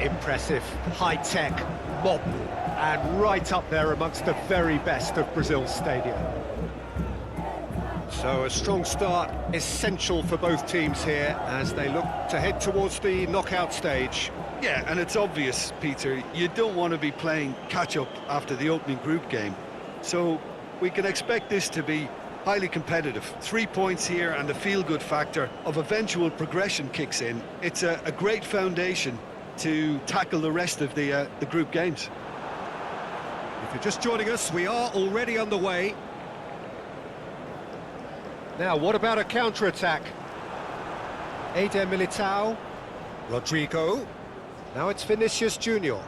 Impressive, high-tech, modern, and right up there amongst the very best of Brazil's stadia. So a strong start, essential for both teams here as they look to head towards the knockout stage. Yeah, and it's obvious, Peter, you don't want to be playing catch-up after the opening group game. So we can expect this to be highly competitive. 3 points here and the feel-good factor of eventual progression kicks in. It's a great foundation to tackle the rest of the group games. If you're just joining us, we are already underway. Now, what about a counter-attack? Eder Militao, Rodrigo. Now it's Vinicius Junior.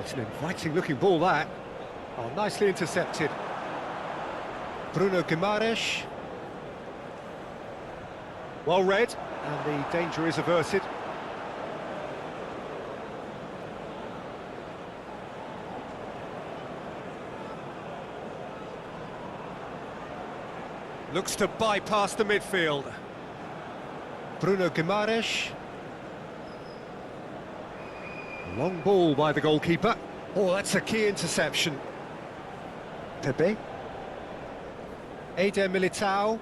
It's an inviting-looking ball, that. Oh, nicely intercepted. Bruno Guimaraes. Well read, and the danger is averted. Looks to bypass the midfield. Bruno Guimaraes. Long ball by the goalkeeper. Oh, that's a key interception. Pepe. Eder Militao.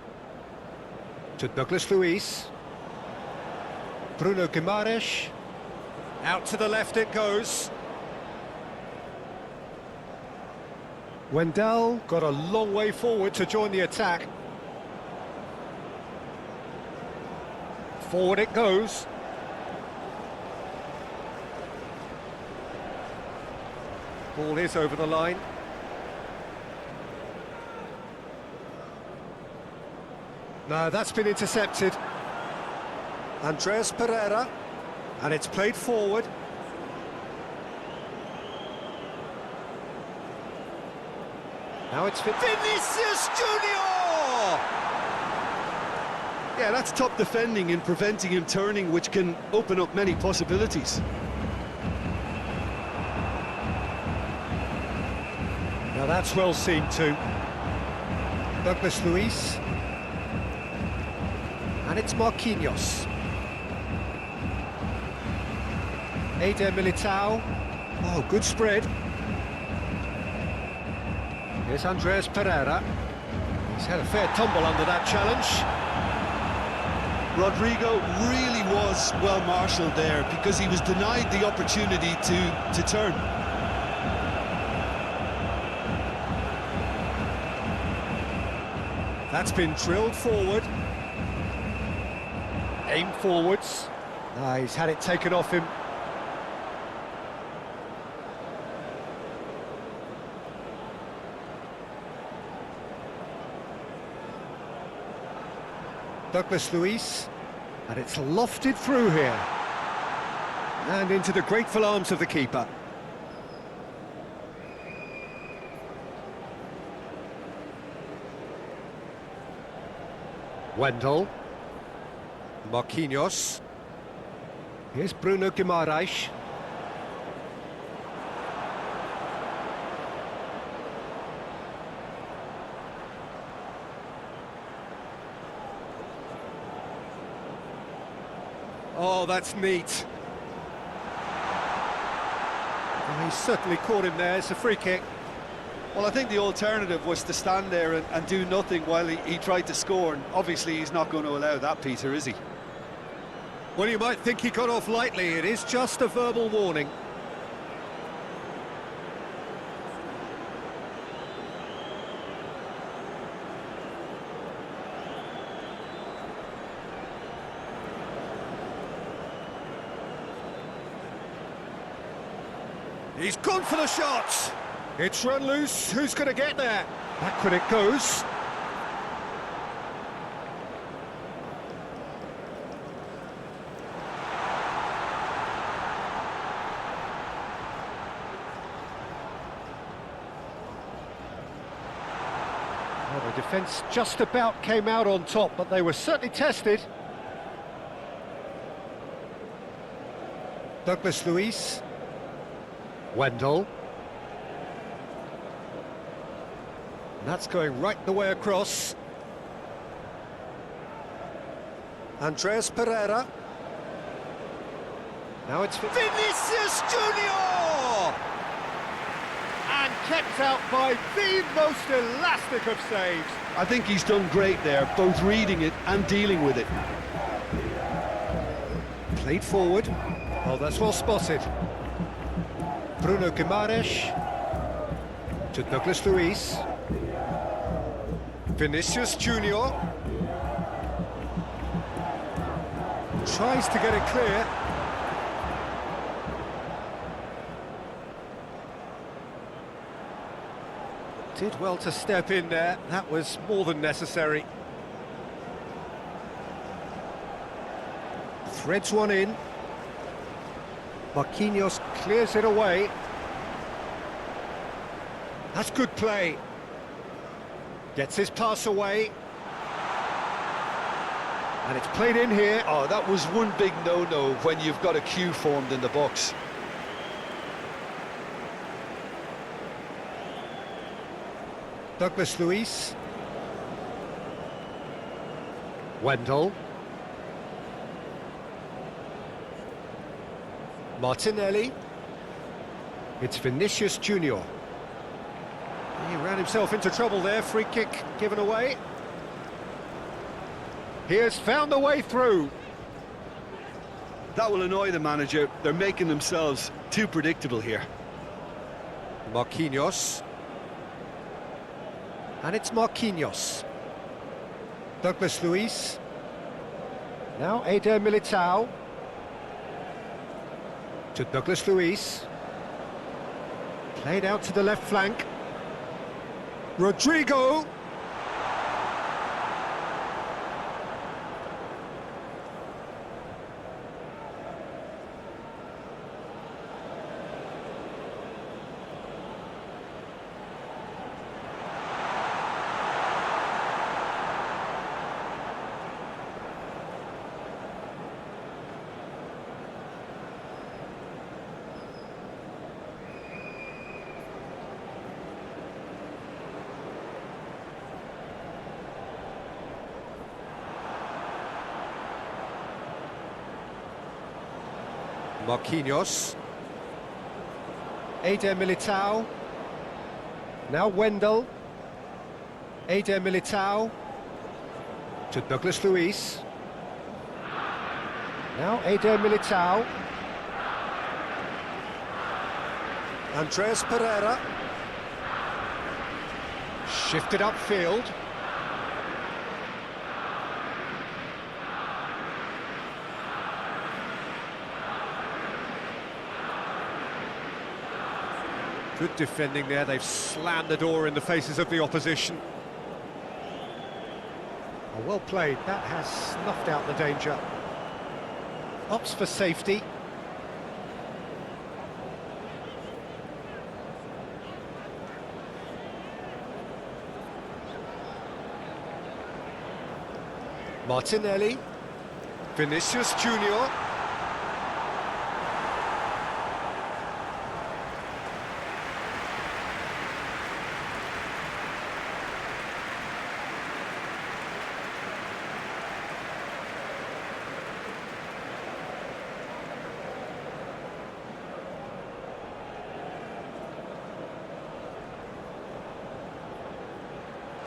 To Douglas Luiz. Bruno Guimaraes. Out to the left it goes. Wendell got a long way forward to join the attack. Forward it goes. Ball is over the line. No, that's been intercepted. Andreas Pereira, and it's played forward. Now it's Vinicius Junior! Yeah, that's top defending and preventing him turning, which can open up many possibilities. Now that's well seen too. Douglas Luiz. And it's Marquinhos. Eder Militao. Oh, good spread. Here's Andreas Pereira. He's had a fair tumble under that challenge. Rodrigo really was well marshalled there because he was denied the opportunity to turn. That's been drilled forward. Aim forwards. He's had it taken off him. Douglas Luiz, and it's lofted through here. And into the grateful arms of the keeper. Wendell. Marquinhos. Here's Bruno Guimaraes. Oh, that's neat. Oh, he's certainly caught him there. It's a free kick. Well, I think the alternative was to stand there and do nothing while he tried to score, and obviously he's not going to allow that, Peter, is he? Well, you might think he got off lightly. It is just a verbal warning. He's gone for the shot. It's run loose. Who's going to get there? Backward it goes. Well, the defence just about came out on top, but they were certainly tested. Douglas Luiz. Wendell. That's going right the way across. Andres Pereira. Now it's Vinicius Junior! And kept out by the most elastic of saves. I think he's done great there, both reading it and dealing with it. Played forward. Oh, that's well spotted. Bruno Guimaraes to Douglas Luiz. Vinicius Junior tries to get it clear. Did well to step in there. That was more than necessary. Threads one in. Marquinhos clears it away. That's good play. Gets his pass away. And it's played in here. Oh, that was one big no-no when you've got a queue formed in the box. Douglas Luiz. Wendell. Martinelli. It's Vinicius Junior. He ran himself into trouble there. Free kick given away. He has found the way through. That will annoy the manager. They're making themselves too predictable here. Marquinhos. And it's Marquinhos. Douglas Luiz. Now Eder Militao. To Douglas Luiz. Played out to the left flank. Rodrigo. Marquinhos. Eder Militao. Now Wendell. Eder Militao. To Douglas Luiz. Now Eder Militao. Andres Pereira. Shifted upfield. Good defending there, they've slammed the door in the faces of the opposition. Oh, well played, that has snuffed out the danger. Opts for safety. Martinelli. Vinicius Junior.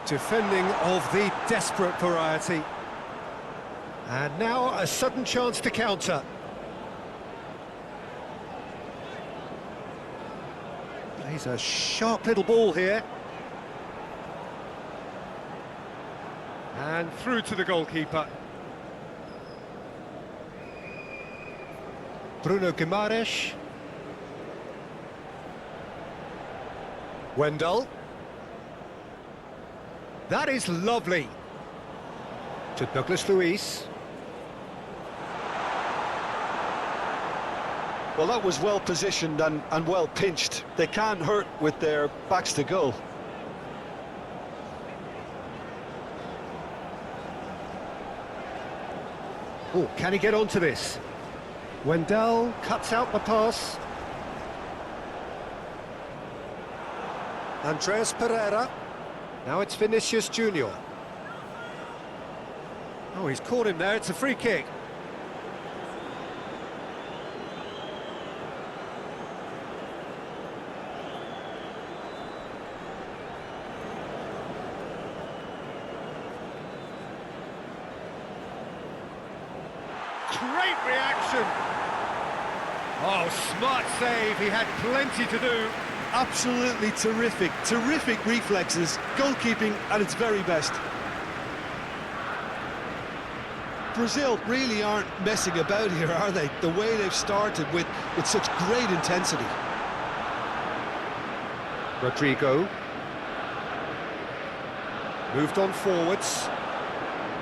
Defending of the desperate variety. And now a sudden chance to counter. Plays a sharp little ball here. And through to the goalkeeper. Bruno Guimaraes. Wendell. That is lovely. To Douglas Luiz. Well, that was well positioned and well pinched. They can't hurt with their backs to goal. Oh, can he get onto this? Wendell cuts out the pass. Andres Pereira. Now it's Vinicius Junior. Oh, he's caught him there, it's a free kick. Great reaction! Oh, smart save, he had plenty to do. Absolutely terrific, terrific reflexes, goalkeeping at its very best. Brazil really aren't messing about here, are they? The way they've started with such great intensity. Rodrigo. Moved on forwards.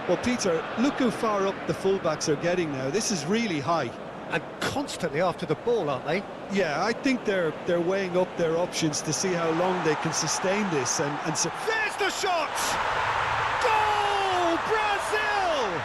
Well, Peter, look how far up the fullbacks are getting now. This is really high. And constantly after the ball, aren't they? Yeah, I think they're weighing up their options to see how long they can sustain this. And there's the shot! Goal! Brazil!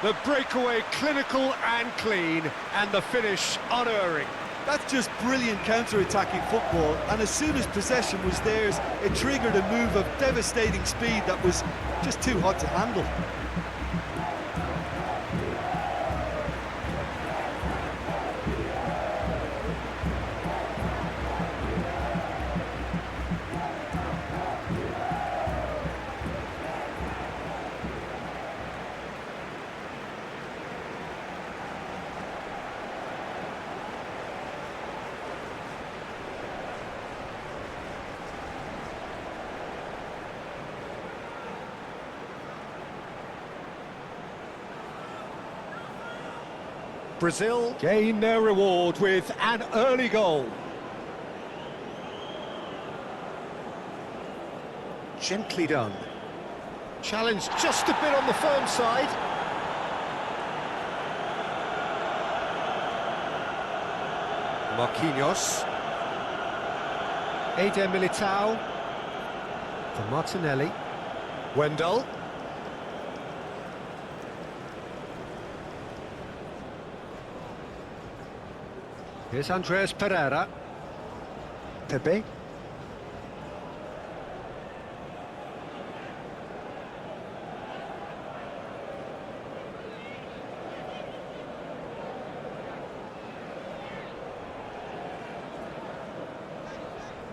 The breakaway clinical and clean, and the finish unerring. That's just brilliant counter-attacking football, and as soon as possession was theirs, it triggered a move of devastating speed that was just too hot to handle. Brazil gain their reward with an early goal. Gently done. Challenge just a bit on the firm side. Marquinhos. Eder Militao. For Martinelli. Wendell. Here's Andreas Pereira. Pepe.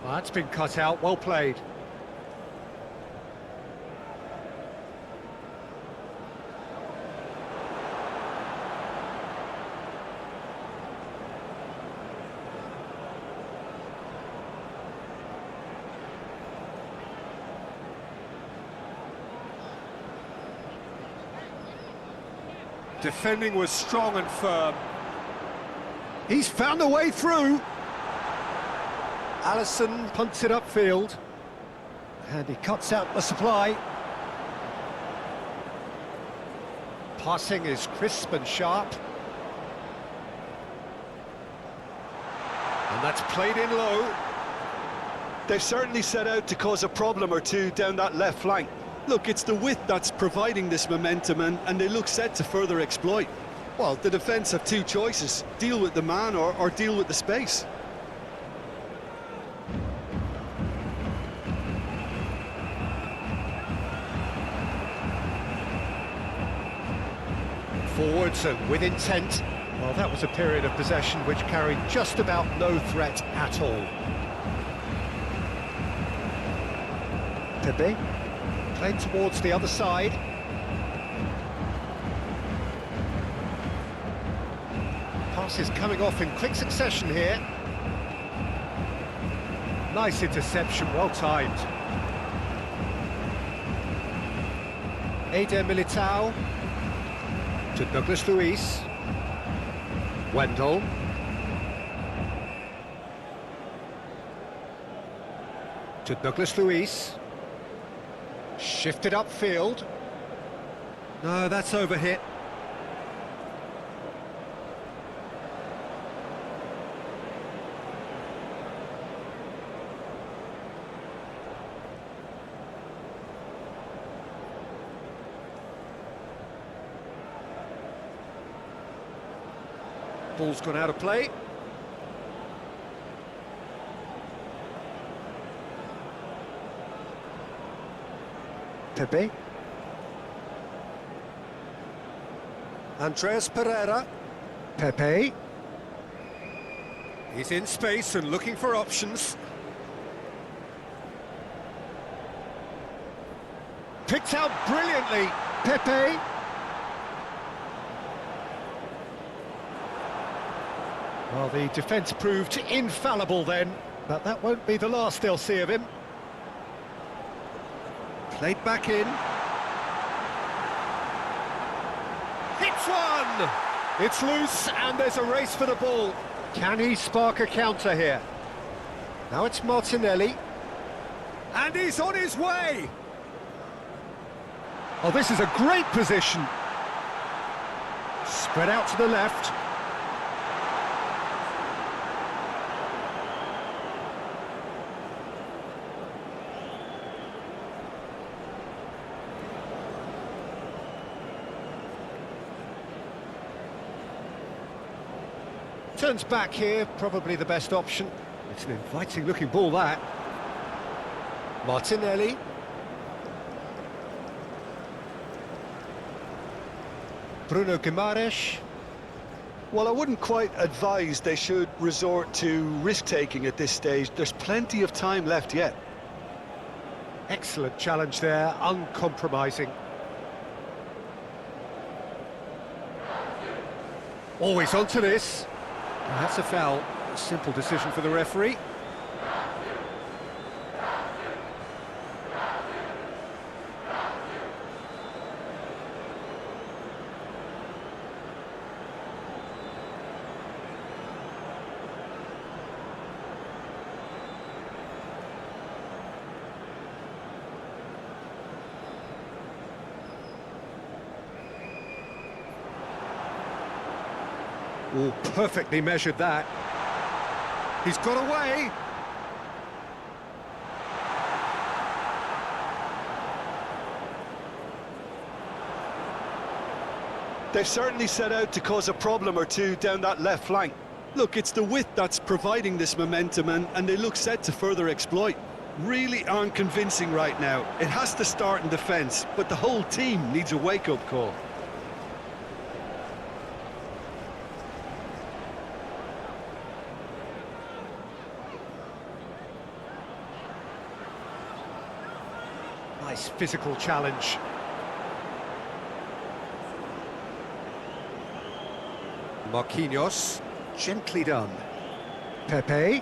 Well, that's been cut out, well played. Defending was strong and firm. He's found a way through. Alisson punts it upfield. And he cuts out the supply. Passing is crisp and sharp. And that's played in low. They've certainly set out to cause a problem or two down that left flank. Look, it's the width that's providing this momentum, and they look set to further exploit. Well, the defence have two choices: deal with the man or deal with the space. Forwards and with intent. Well, that was a period of possession which carried just about no threat at all. Pepe. Played towards the other side. Passes coming off in quick succession here. Nice interception, well timed. Eder Militao to Douglas Luiz. Wendell. To Douglas Luiz. Shifted upfield. No, that's overhit. Ball's gone out of play. Pepe. Andreas Pereira. Pepe. He's in space and looking for options. Picked out brilliantly. Pepe. Well, the defence proved infallible then, but that won't be the last they'll see of him. Played back in. Hits one! It's loose and there's a race for the ball. Can he spark a counter here? Now it's Martinelli. And he's on his way! Oh, this is a great position. Spread out to the left. Turns back here, probably the best option. It's an inviting looking ball, that. Martinelli. Bruno Guimaraes. Well, I wouldn't quite advise they should resort to risk-taking at this stage. There's plenty of time left yet. Excellent challenge there, uncompromising. Always onto this. That's a foul. A simple decision for the referee. Oh, perfectly measured that. He's got away. They've certainly set out to cause a problem or two down that left flank. Look, it's the width that's providing this momentum, and they look set to further exploit. Really aren't convincing right now. It has to start in defence, but the whole team needs a wake-up call. Nice physical challenge. Marquinhos, gently done. Pepe.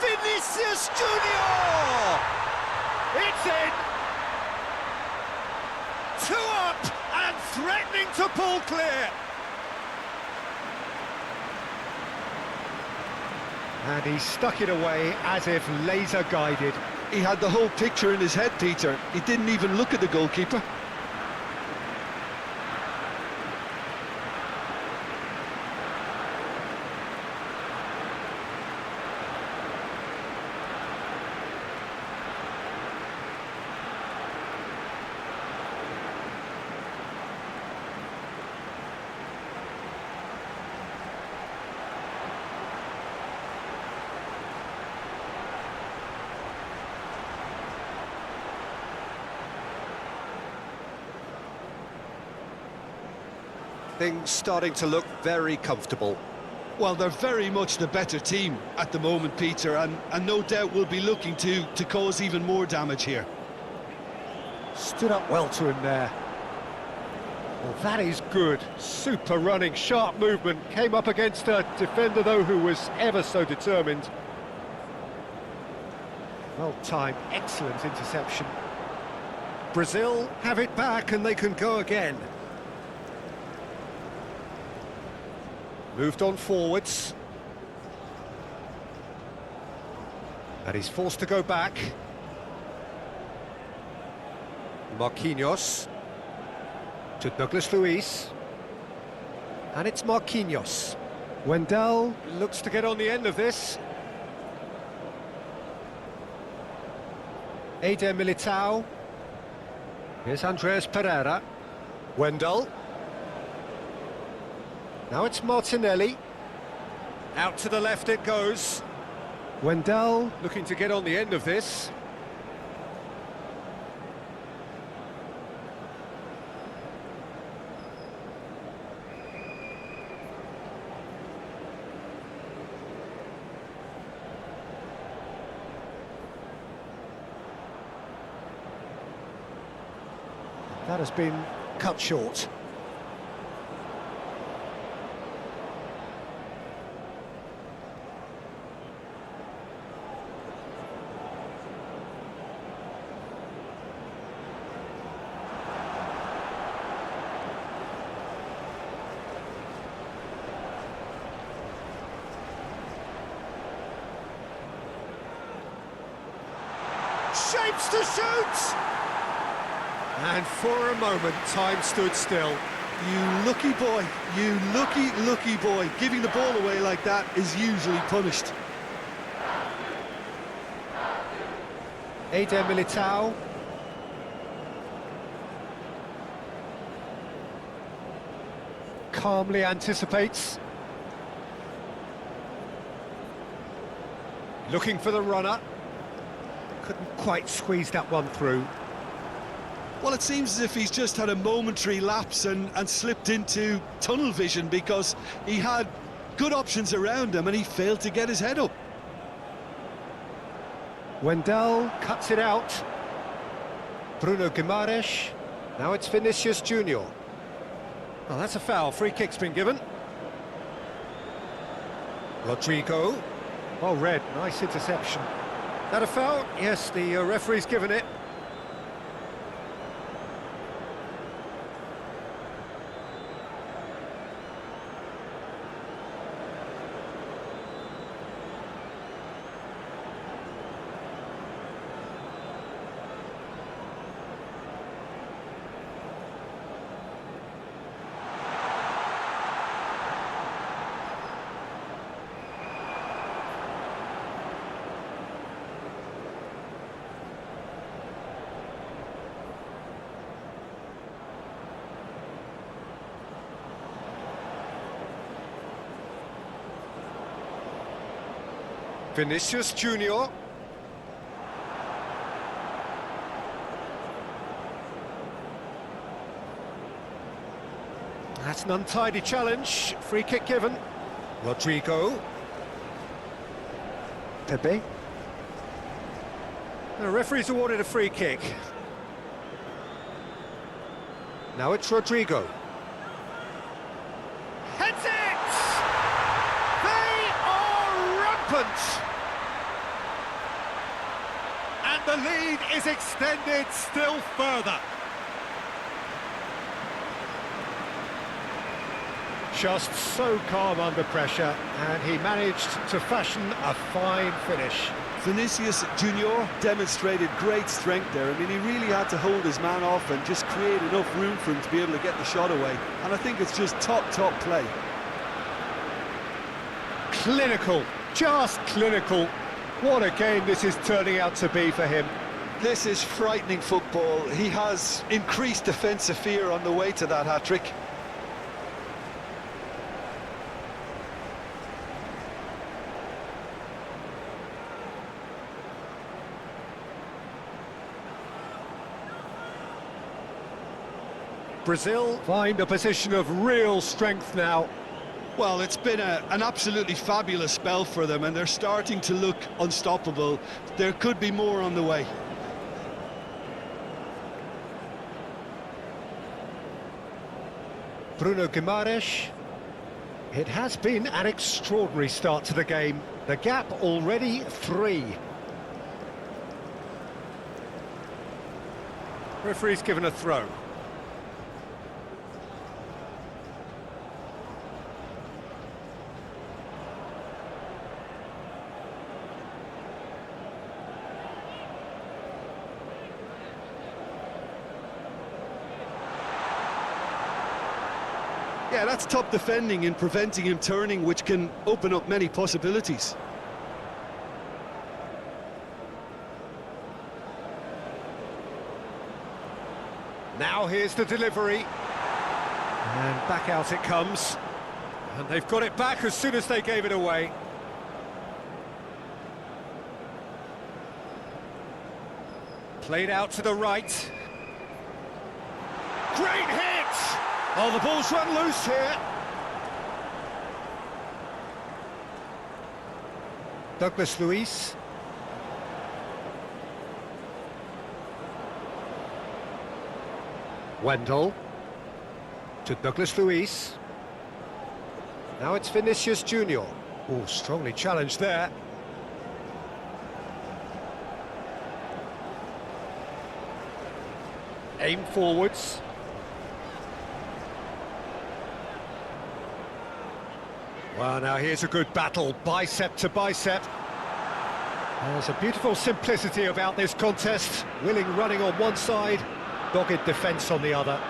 Vinicius Junior! It's in! 2 up and threatening to pull clear. And he stuck it away as if laser guided. He had the whole picture in his head, Peter. He didn't even look at the goalkeeper. Things starting to look very comfortable. Well, they're very much the better team at the moment, Peter, and no doubt will be looking to cause even more damage here. Stood up well to him there. Well, that is good. Super running, sharp movement. Came up against a defender, though, who was ever so determined. Well timed, excellent interception. Brazil have it back and they can go again. Moved on forwards. And he's forced to go back. Marquinhos. To Douglas Luiz. And it's Marquinhos. Wendell looks to get on the end of this. Eder Militao. Here's Andreas Pereira. Wendell. Now it's Martinelli. Out to the left it goes. Wendell looking to get on the end of this. That has been cut short. Shapes to shoot! And for a moment, time stood still. You lucky boy, you lucky boy. Giving the ball away like that is usually punished. Eder Militao. Calmly anticipates. Looking for the runner. Couldn't quite squeeze that one through. Well, it seems as if he's just had a momentary lapse and slipped into tunnel vision, because he had good options around him and he failed to get his head up. Wendell cuts it out. Bruno Guimaraes. Now it's Vinicius Junior. Oh, that's a foul. Free kick's been given. Rodrigo. Oh, red. Nice interception. That a foul? Yes, the referee's given it. Vinicius Junior. That's an untidy challenge. Free kick given. Rodrigo. Pepe. The referee's awarded a free kick. Now it's Rodrigo. Heads it! They are rampant! And the lead is extended still further. Just so calm under pressure, and he managed to fashion a fine finish. Vinicius Junior demonstrated great strength there. I mean, he really had to hold his man off and just create enough room for him to be able to get the shot away. And I think it's just top play. Clinical, just clinical. What a game this is turning out to be for him. This is frightening football. He has increased defensive fear on the way to that hat-trick. Brazil find a position of real strength now. Well, it's been an absolutely fabulous spell for them, and they're starting to look unstoppable. There could be more on the way. Bruno Guimaraes. It has been an extraordinary start to the game. The gap already 3. Referee's given a throw. Yeah, that's top defending and preventing him turning, which can open up many possibilities. Now here's the delivery. And back out it comes. And they've got it back as soon as they gave it away. Played out to the right. Great hit! Oh, the ball's run loose here. Douglas Luiz. Wendell. To Douglas Luiz. Now it's Vinicius Junior. Oh, strongly challenged there. Aim forwards. Well, now here's a good battle, bicep to bicep. There's a beautiful simplicity about this contest. Willing running on one side, dogged defence on the other.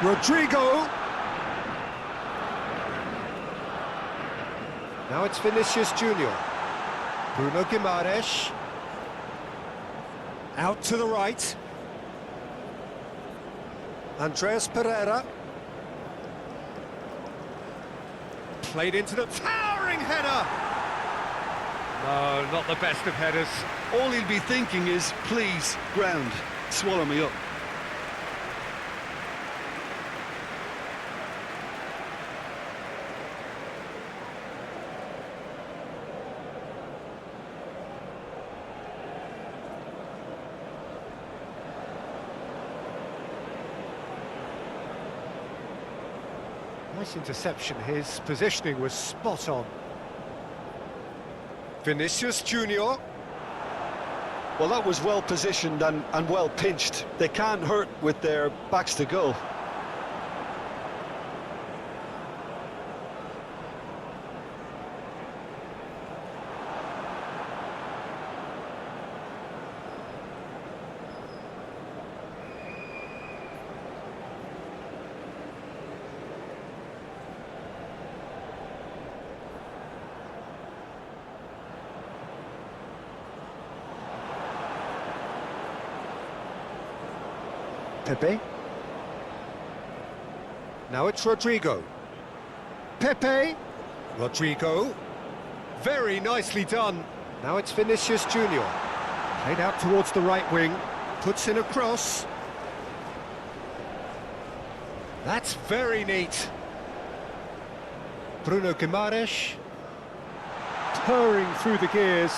Rodrigo. Now it's Vinicius Junior. Bruno Guimaraes. Out to the right. Andreas Pereira. Played into the towering header. No, not the best of headers. All he'll be thinking is, please, ground, swallow me up. Nice interception, his positioning was spot on. Vinicius Junior. Well, that was well positioned and well pinched. They can't hurt with their backs to goal. Pepe. Now it's Rodrigo. Pepe. Rodrigo. Very nicely done. Now it's Vinicius Junior. Played out towards the right wing. Puts in a cross. That's very neat. Bruno Guimaraes. Purring through the gears.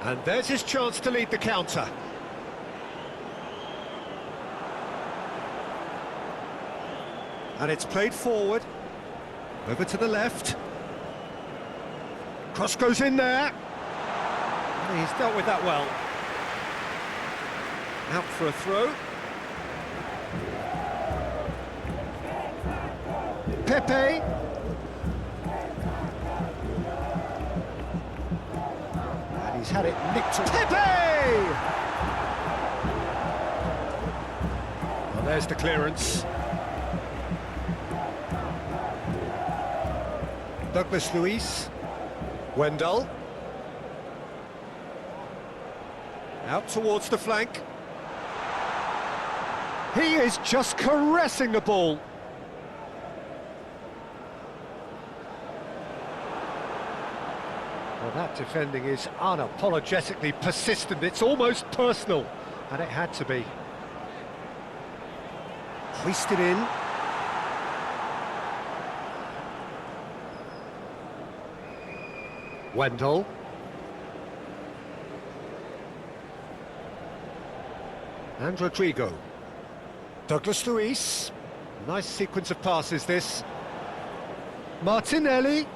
And there's his chance to lead the counter. And it's played forward. Over to the left. Cross goes in there. He's dealt with that well. Out for a throw. Pepe. He's had it nicked. Pepe! Well, there's the clearance. Douglas Luiz. Wendell. Out towards the flank. He is just caressing the ball. Well, that defending is unapologetically persistent. It's almost personal, and it had to be. Hoisted in. Wendell. And Rodrigo. Douglas Luiz. Nice sequence of passes, this. Martinelli.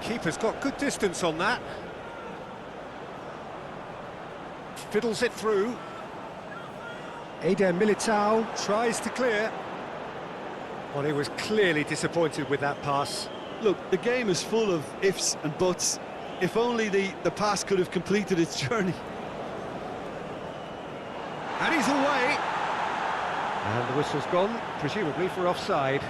Keeper's got good distance on that. Fiddles it through. Eder Militao tries to clear. Well, he was clearly disappointed with that pass. Look, the game is full of ifs and buts. If only the pass could have completed its journey. And he's away. And the whistle's gone, presumably for offside.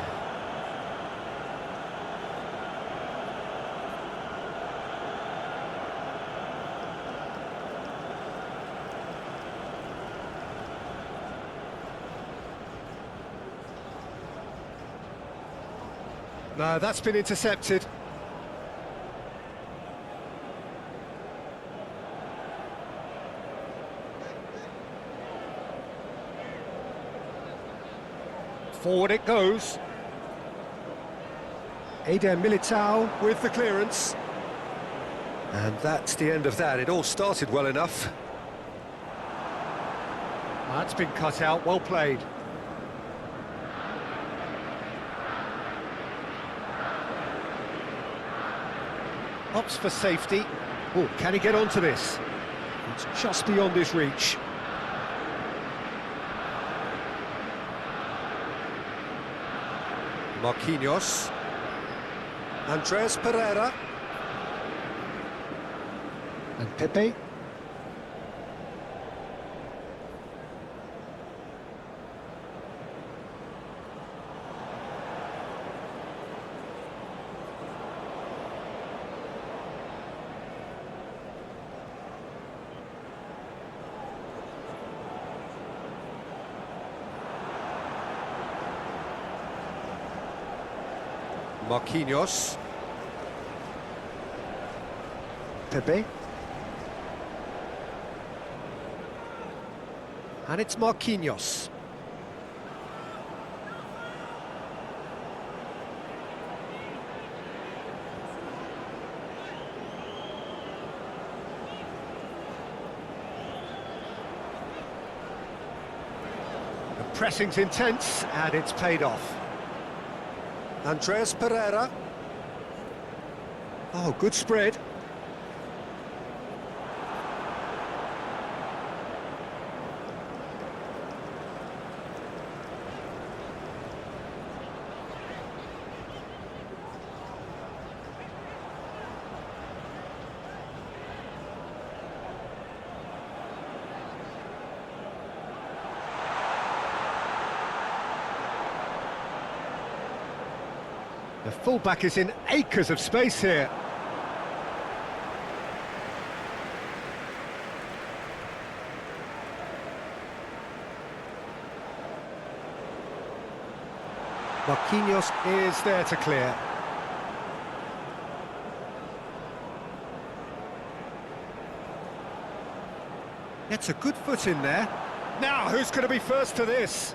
No, that's been intercepted. Forward it goes. Eder Militao with the clearance. And that's the end of that. It all started well enough. That's been cut out, well played. Opts for safety. Oh, can he get onto this? It's just beyond his reach. Marquinhos. Andres Pereira. And Pepe. Marquinhos. Pepe. And it's Marquinhos. The pressing's intense and it's paid off. Andres Pereira. Oh, good spread. The fullback is in acres of space here. Marquinhos is there to clear. Gets a good foot in there. Now, who's going to be first to this?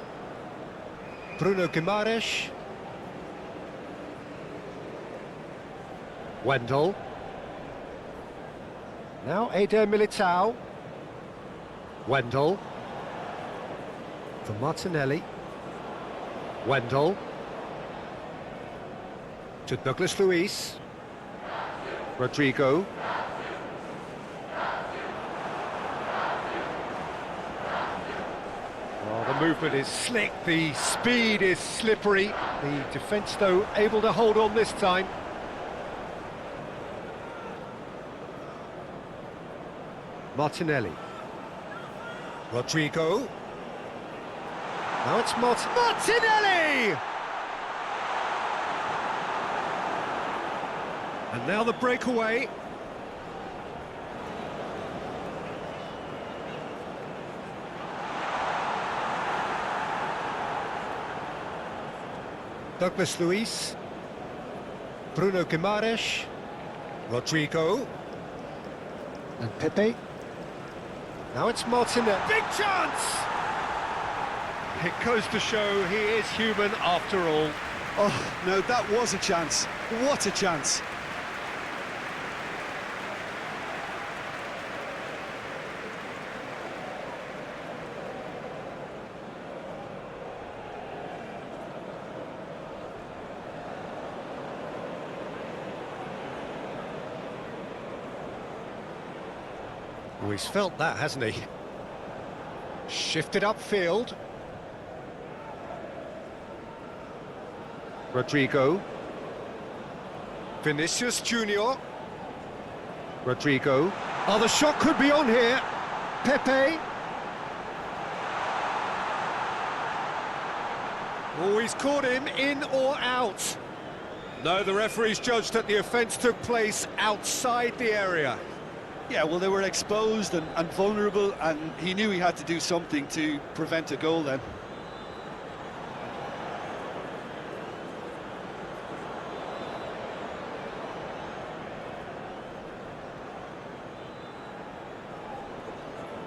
Bruno Guimaraes. Wendell. Now Eder Militao. Wendell. For Martinelli. Wendell. To Douglas Luiz. Rodrigo. Oh, the movement is slick, the speed is slippery. The defence, though, able to hold on this time. Martinelli. Rodrigo. Now it's Martinelli! And now the breakaway. Douglas Luiz. Bruno Guimaraes. Rodrigo. And Pepe. Now it's Martinelli. Big chance! It goes to show he is human after all. Oh, no, that was a chance. What a chance. Oh, he's felt that, hasn't he? Shifted upfield. Rodrigo. Vinicius Junior. Rodrigo. Oh, the shot could be on here. Pepe. Oh, he's caught him in or out. No, the referee's judged that the offence took place outside the area. Yeah, well, they were exposed and vulnerable, and he knew he had to do something to prevent a goal then.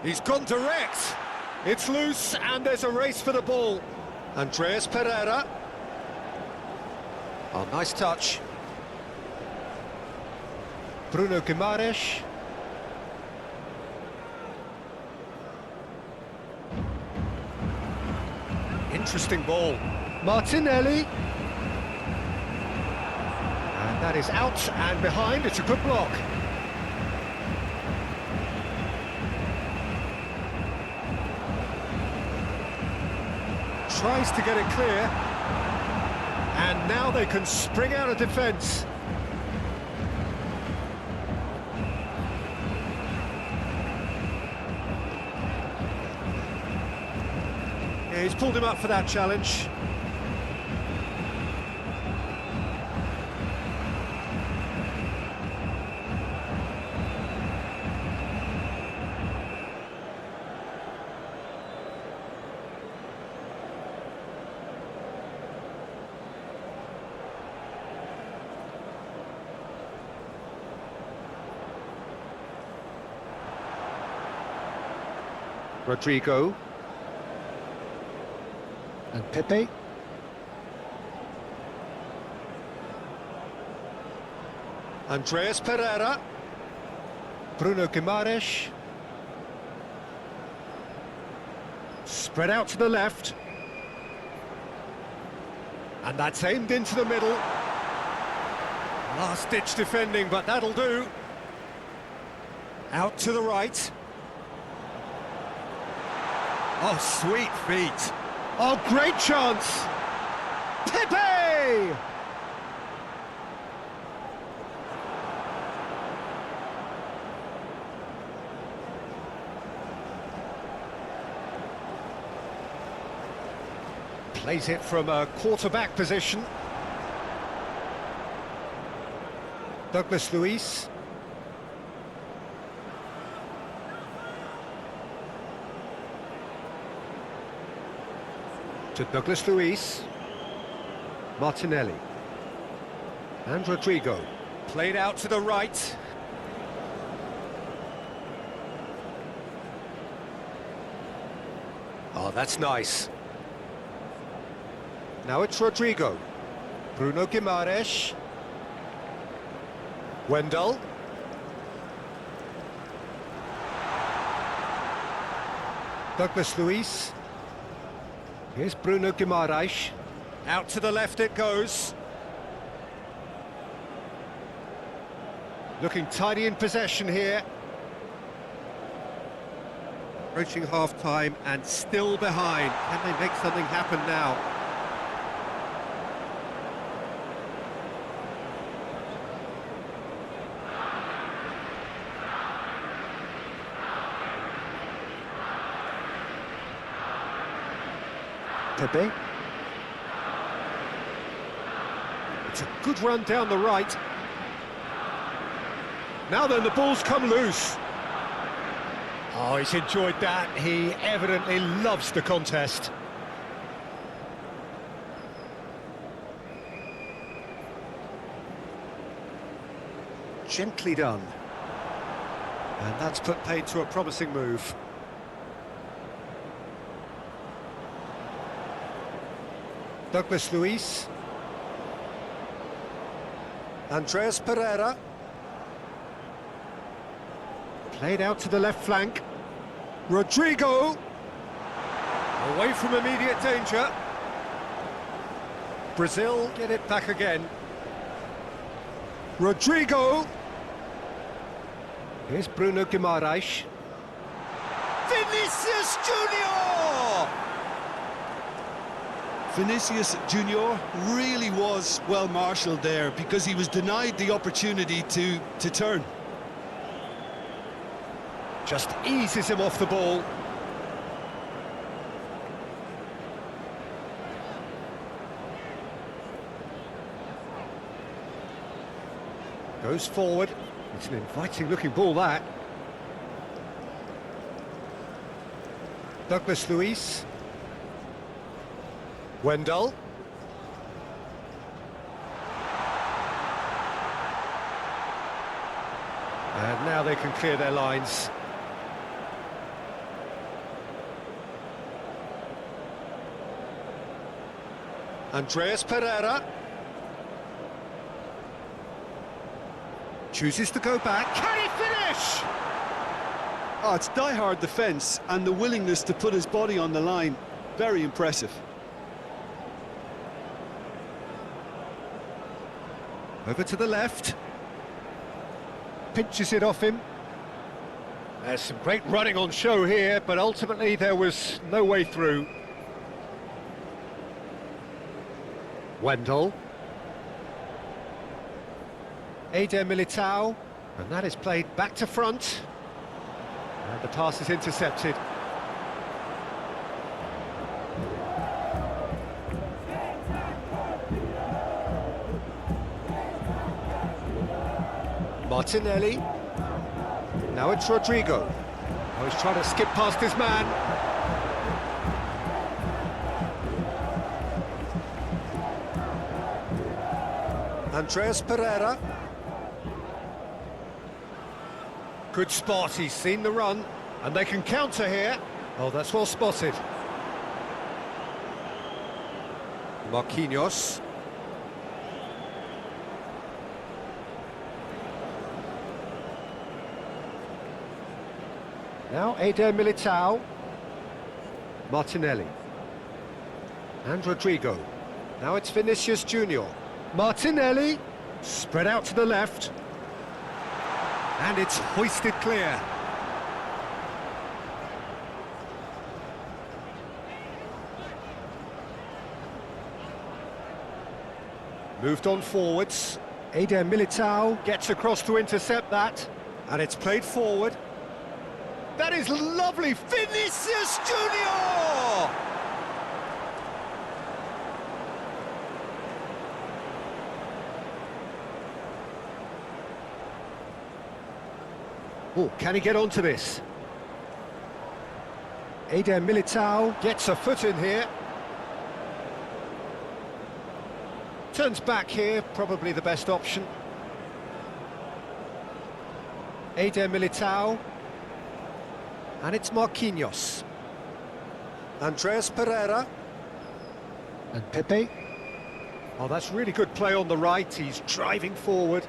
He's gone direct. It's loose, and there's a race for the ball. Andreas Pereira. Oh, nice touch. Bruno Guimaraes. Interesting ball. Martinelli. And that is out and behind. It's a good block. Tries to get it clear. And now they can spring out of defence. Yeah, he's pulled him up for that challenge. Rodrigo. And Pepe. Andreas Pereira. Bruno Guimaraes. Spread out to the left. And that's aimed into the middle. Last-ditch defending, but that'll do. Out to the right. Oh, sweet feet. Oh, great chance. Pepe! Plays it from a quarterback position. Douglas Luiz. To Douglas Luiz. Martinelli. And Rodrigo. Played out to the right. Oh, that's nice. Now it's Rodrigo. Bruno Guimaraes. Wendell. Douglas Luiz. Here's Bruno Guimaraes. Out to the left it goes. Looking tidy in possession here. Approaching half-time and still behind. Can they make something happen now? Pepe. It's a good run down the right. Now then, the ball's come loose. Oh, he's enjoyed that. He evidently loves the contest. Gently done. And that's put paid to a promising move. Douglas Luiz. Andreas Pereira. Played out to the left flank. Rodrigo. Away from immediate danger. Brazil get it back again. Rodrigo. Here's Bruno Guimaraes. Vinicius Junior! Vinicius Junior really was well marshalled there because he was denied the opportunity to turn. Just eases him off the ball. Goes forward. It's an inviting looking ball, that. Douglas Luiz. Wendell. And now they can clear their lines. Andreas Pereira. Chooses to go back. Can he finish? Oh, it's die-hard defence and the willingness to put his body on the line. Very impressive. Over to the left. Pinches it off him. There's some great running on show here, but ultimately there was no way through. Wendell. Eder Militao, and that is played back to front. And the pass is intercepted. Martinelli. Now it's Rodrigo. Oh, he's trying to skip past his man. Andreas Pereira. Good spot, he's seen the run, and they can counter here. Oh, that's well spotted. Marquinhos. Now Eder Militao. Martinelli. And Rodrigo. Now it's Vinicius Junior. Martinelli. Spread out to the left. And it's hoisted clear. Moved on forwards. Eder Militao gets across to intercept that. And it's played forward. That is lovely. Vinicius Junior! Oh, can he get onto this? Eder Militao gets a foot in here. Turns back here, probably the best option. Eder Militao. And it's Marquinhos. Andreas Pereira. And Pepe. Oh, that's really good play on the right. He's driving forward.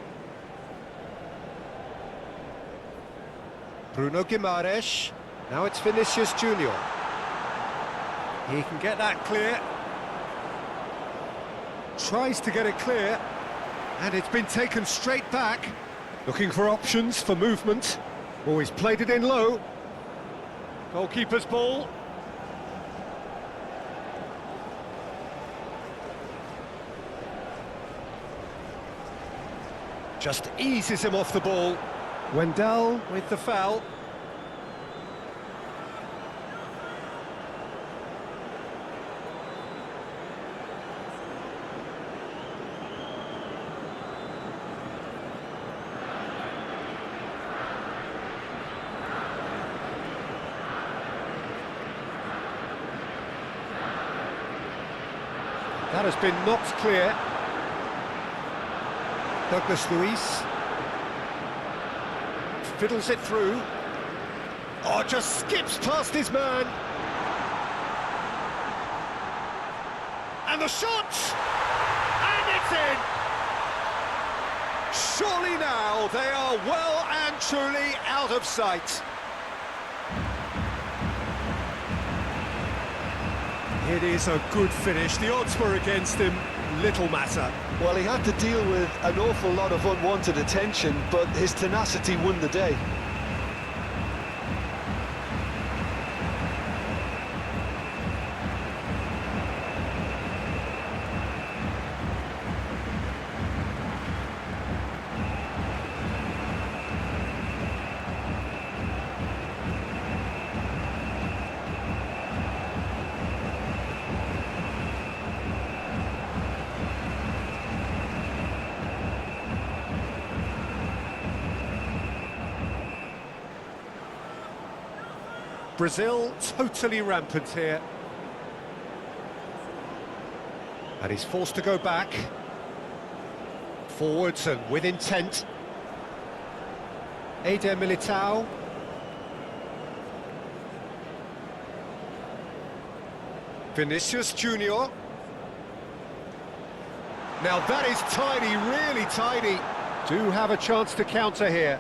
Bruno Guimaraes. Now it's Vinicius Junior. He can get that clear. Tries to get it clear. And it's been taken straight back. Looking for options for movement. Oh, he's played it in low. Goalkeeper's ball. Just eases him off the ball. Wendell with the foul. That has been knocked clear. Douglas Luiz. Fiddles it through. Oh, just skips past his man. And the shot! And it's in! Surely now they are well and truly out of sight. It is a good finish. The odds were against him. Little matter. Well, he had to deal with an awful lot of unwanted attention, but his tenacity won the day. Brazil totally rampant here. And he's forced to go back. Forwards and with intent. Eder Militao. Vinicius Junior. Now that is tidy, really tidy. Do have a chance to counter here.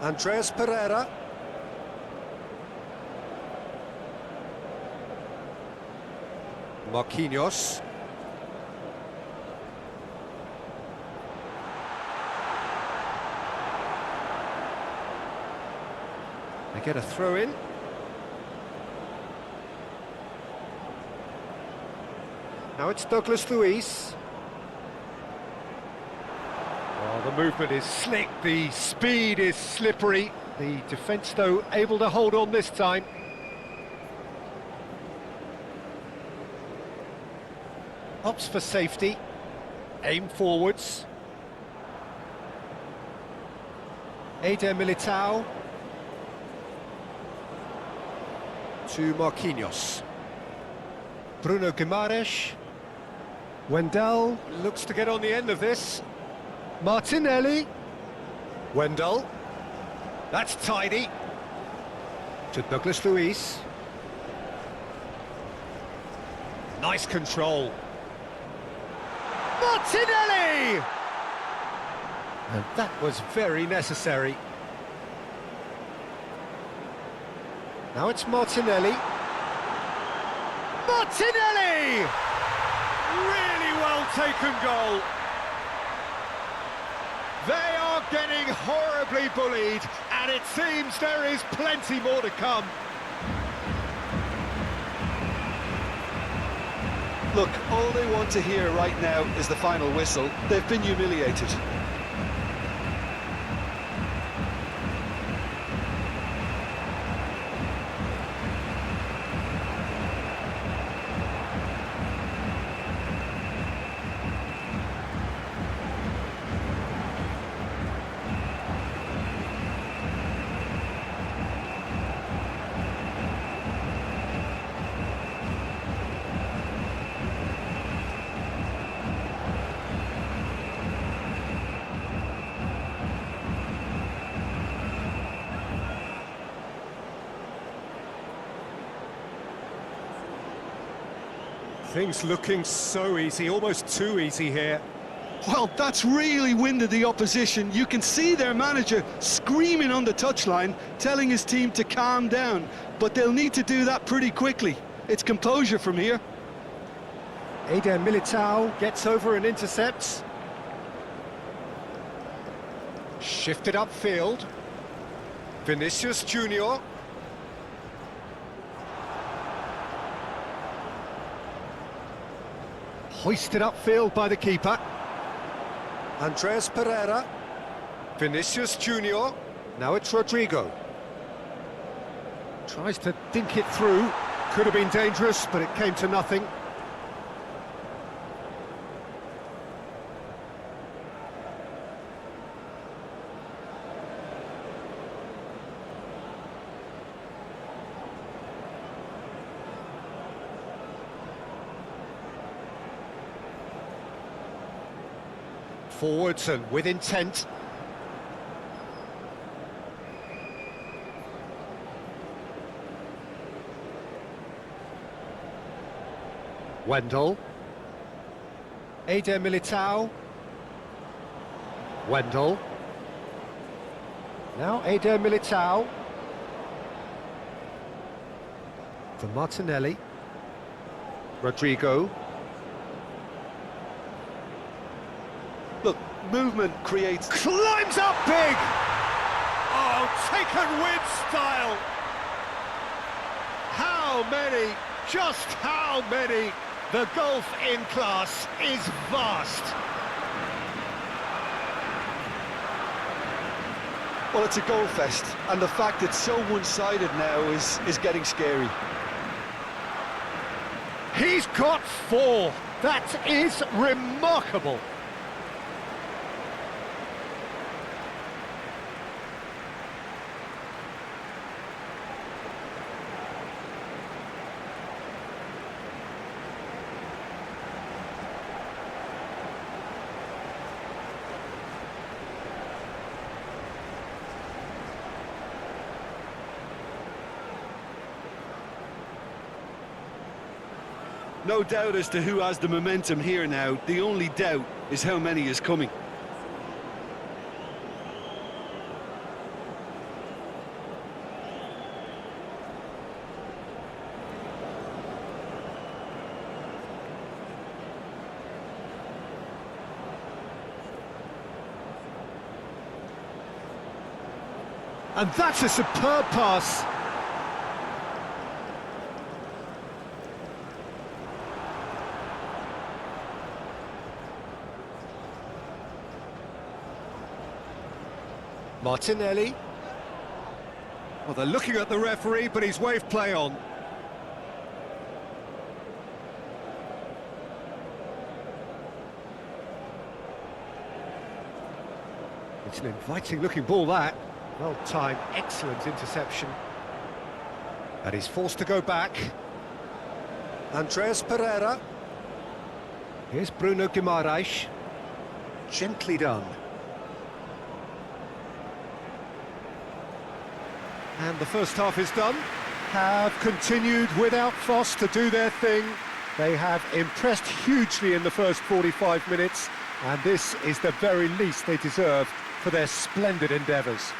Andreas Pereira. Marquinhos. They get a throw in. Now it's Douglas Luiz. Oh, the movement is slick, the speed is slippery. The defence, though, able to hold on this time. Opts for safety. Aim forwards. Eder Militao. To Marquinhos. Bruno Guimaraes. Wendell looks to get on the end of this. Martinelli. Wendell. That's tidy. To Douglas Luiz. Nice control. Martinelli! And that was very necessary. Now it's Martinelli. Martinelli! Really well taken goal. They are getting horribly bullied, and it seems there is plenty more to come. Look, all they want to hear right now is the final whistle. They've been humiliated. Things looking so easy, almost too easy here. Well, that's really winded the opposition. You can see their manager screaming on the touchline, telling his team to calm down. But they'll need to do that pretty quickly. It's composure from here. Eder Militao gets over and intercepts. Shifted upfield. Vinicius Junior. Hoisted upfield by the keeper. Andreas Pereira. Vinicius Junior. Now it's Rodrigo. Tries to dink it through. Could have been dangerous, but it came to nothing. Forwards and with intent. Wendell. Eder Militao. Wendell. Now Eder Militao. For Martinelli. Rodrigo. Look, movement creates... Climbs up big! Oh, taken with style! How many? Just how many? The gulf in class is vast. Well, it's a goal fest, and the fact it's so one-sided now is getting scary. He's got 4. That is remarkable. No doubt as to who has the momentum here now. The only doubt is how many is coming. And that's a superb pass. Martinelli. Well, they're looking at the referee, but he's waved play on. It's an inviting-looking ball, that. Well-timed, excellent interception. And he's forced to go back. Andreas Pereira. Here's Bruno Guimaraes. Gently done. And the first half is done. Have continued without fuss to do their thing. They have impressed hugely in the first 45 minutes, and this is the very least they deserve for their splendid endeavours.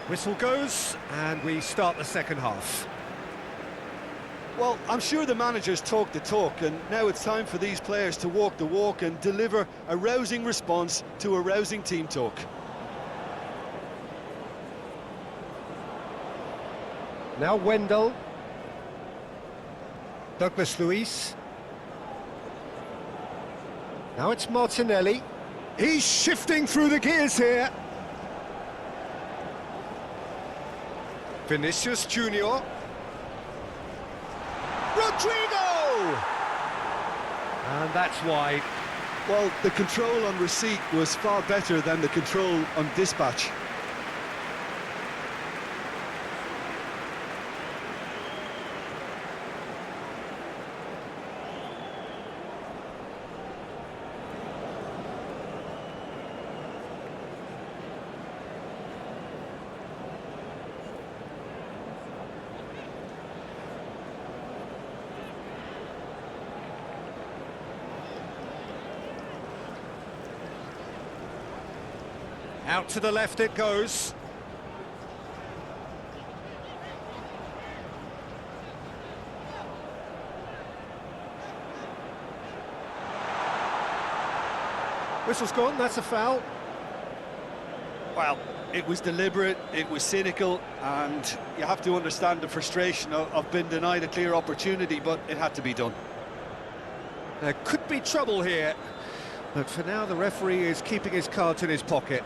Whistle goes, and we start the second half. Well, I'm sure the managers talk the talk, and now it's time for these players to walk the walk and deliver a rousing response to a rousing team talk. Now Wendell. Douglas Luiz. Now it's Martinelli. He's shifting through the gears here. Vinicius Junior. Rodrigo! And that's wide. Well, the control on receipt was far better than the control on dispatch. Out to the left it goes. Whistle's gone, that's a foul. Well, it was deliberate, it was cynical, and you have to understand the frustration of being denied a clear opportunity, but it had to be done. There could be trouble here, but for now the referee is keeping his cards in his pocket.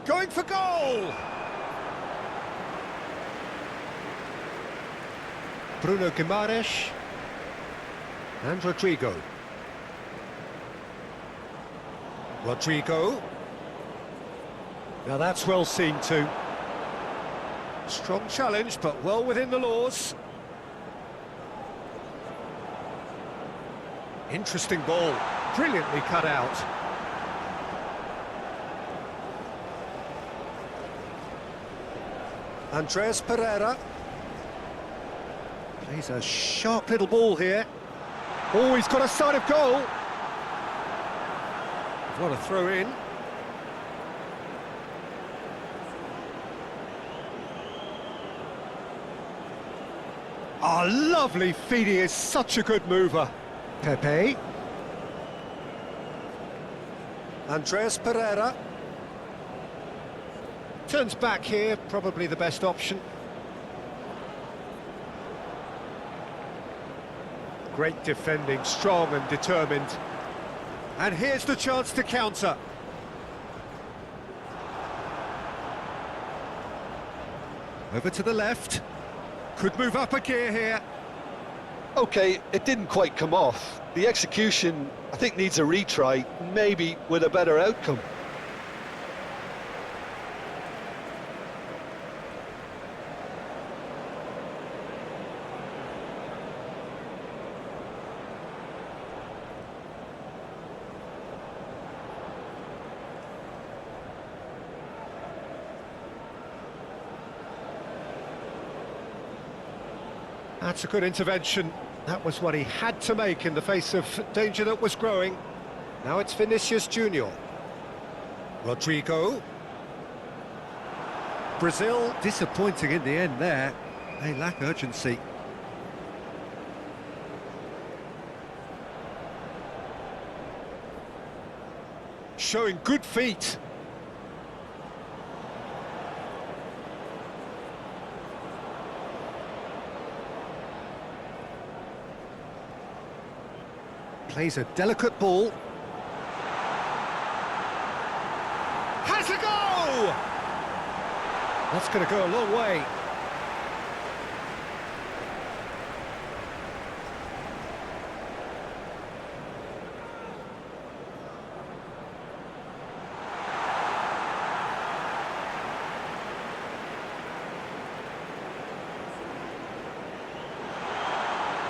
Going for goal! Bruno Guimaraes and Rodrigo. Rodrigo. Now that's well seen too. Strong challenge, but well within the laws. Interesting ball, brilliantly cut out. Andreas Pereira. Plays a sharp little ball here. Oh, he's got a sight of goal. What a throw in. Oh, lovely feet, he is such a good mover. Pepe. Andreas Pereira. Turns back here, probably the best option. Great defending, strong and determined. And here's the chance to counter. Over to the left. Could move up a gear here. Okay, it didn't quite come off. The execution, I think, needs a retry, maybe with a better outcome. That's a good intervention. That was what he had to make in the face of danger that was growing. Now it's Vinicius Junior. Rodrigo. Brazil disappointing in the end there. They lack urgency. Showing good feet. Plays a delicate ball. Has a go! That's going to go a long way.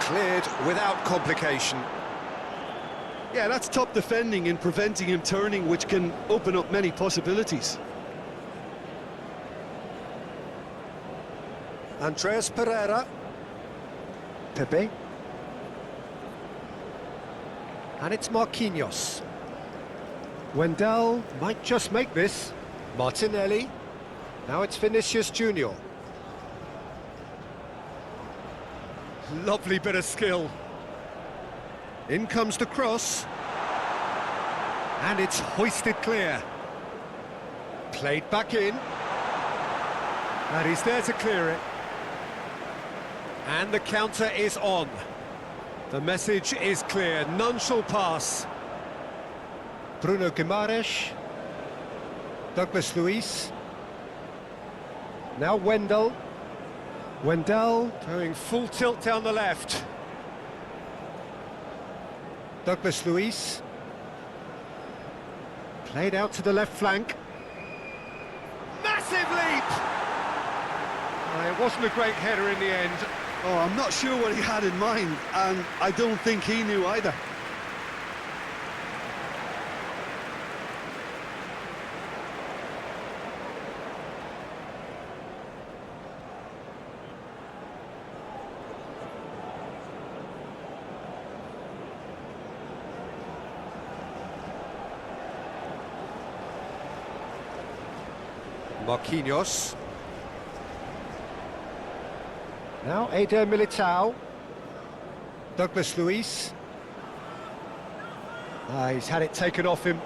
Cleared without complication. Yeah, that's top defending in preventing him turning, which can open up many possibilities. Andreas Pereira. Pepe. And it's Marquinhos. Wendell might just make this. Martinelli. Now it's Vinicius Junior. Lovely bit of skill. In comes the cross. And it's hoisted clear. Played back in. And he's there to clear it. And the counter is on. The message is clear. None shall pass. Bruno Guimaraes. Douglas Luiz. Now Wendell. Wendell going full tilt down the left. Douglas Luiz. Played out to the left flank. Massive leap! It wasn't a great header in the end. Oh, I'm not sure what he had in mind, and I don't think he knew either. Marquinhos. Now Eder Militao. Douglas Luiz. He's had it taken off him.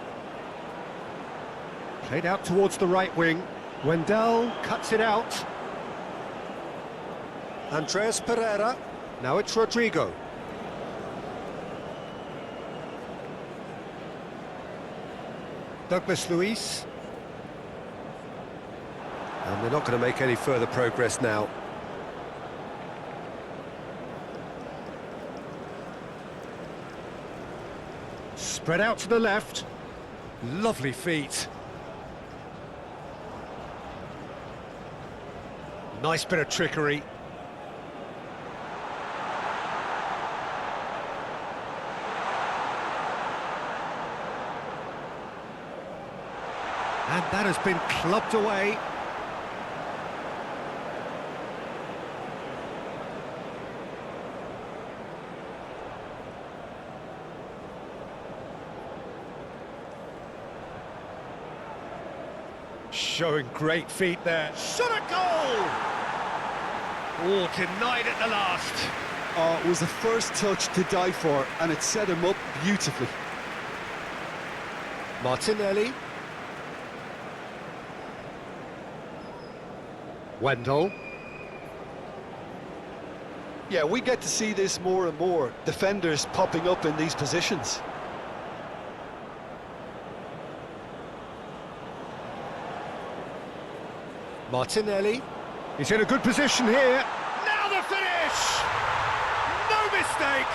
Played out towards the right wing. Wendell cuts it out. Andreas Pereira. Now it's Rodrigo. Douglas Luiz. And they're not going to make any further progress now. Spread out to the left. Lovely feet. Nice bit of trickery. And that has been clubbed away. Showing great feet there. Shot a goal! Oh, denied at the last. Oh, it was the first touch to die for, and it set him up beautifully. Martinelli. Wendell. Yeah, we get to see this more and more. Defenders popping up in these positions. Martinelli. He's in a good position here. Now the finish! No mistake!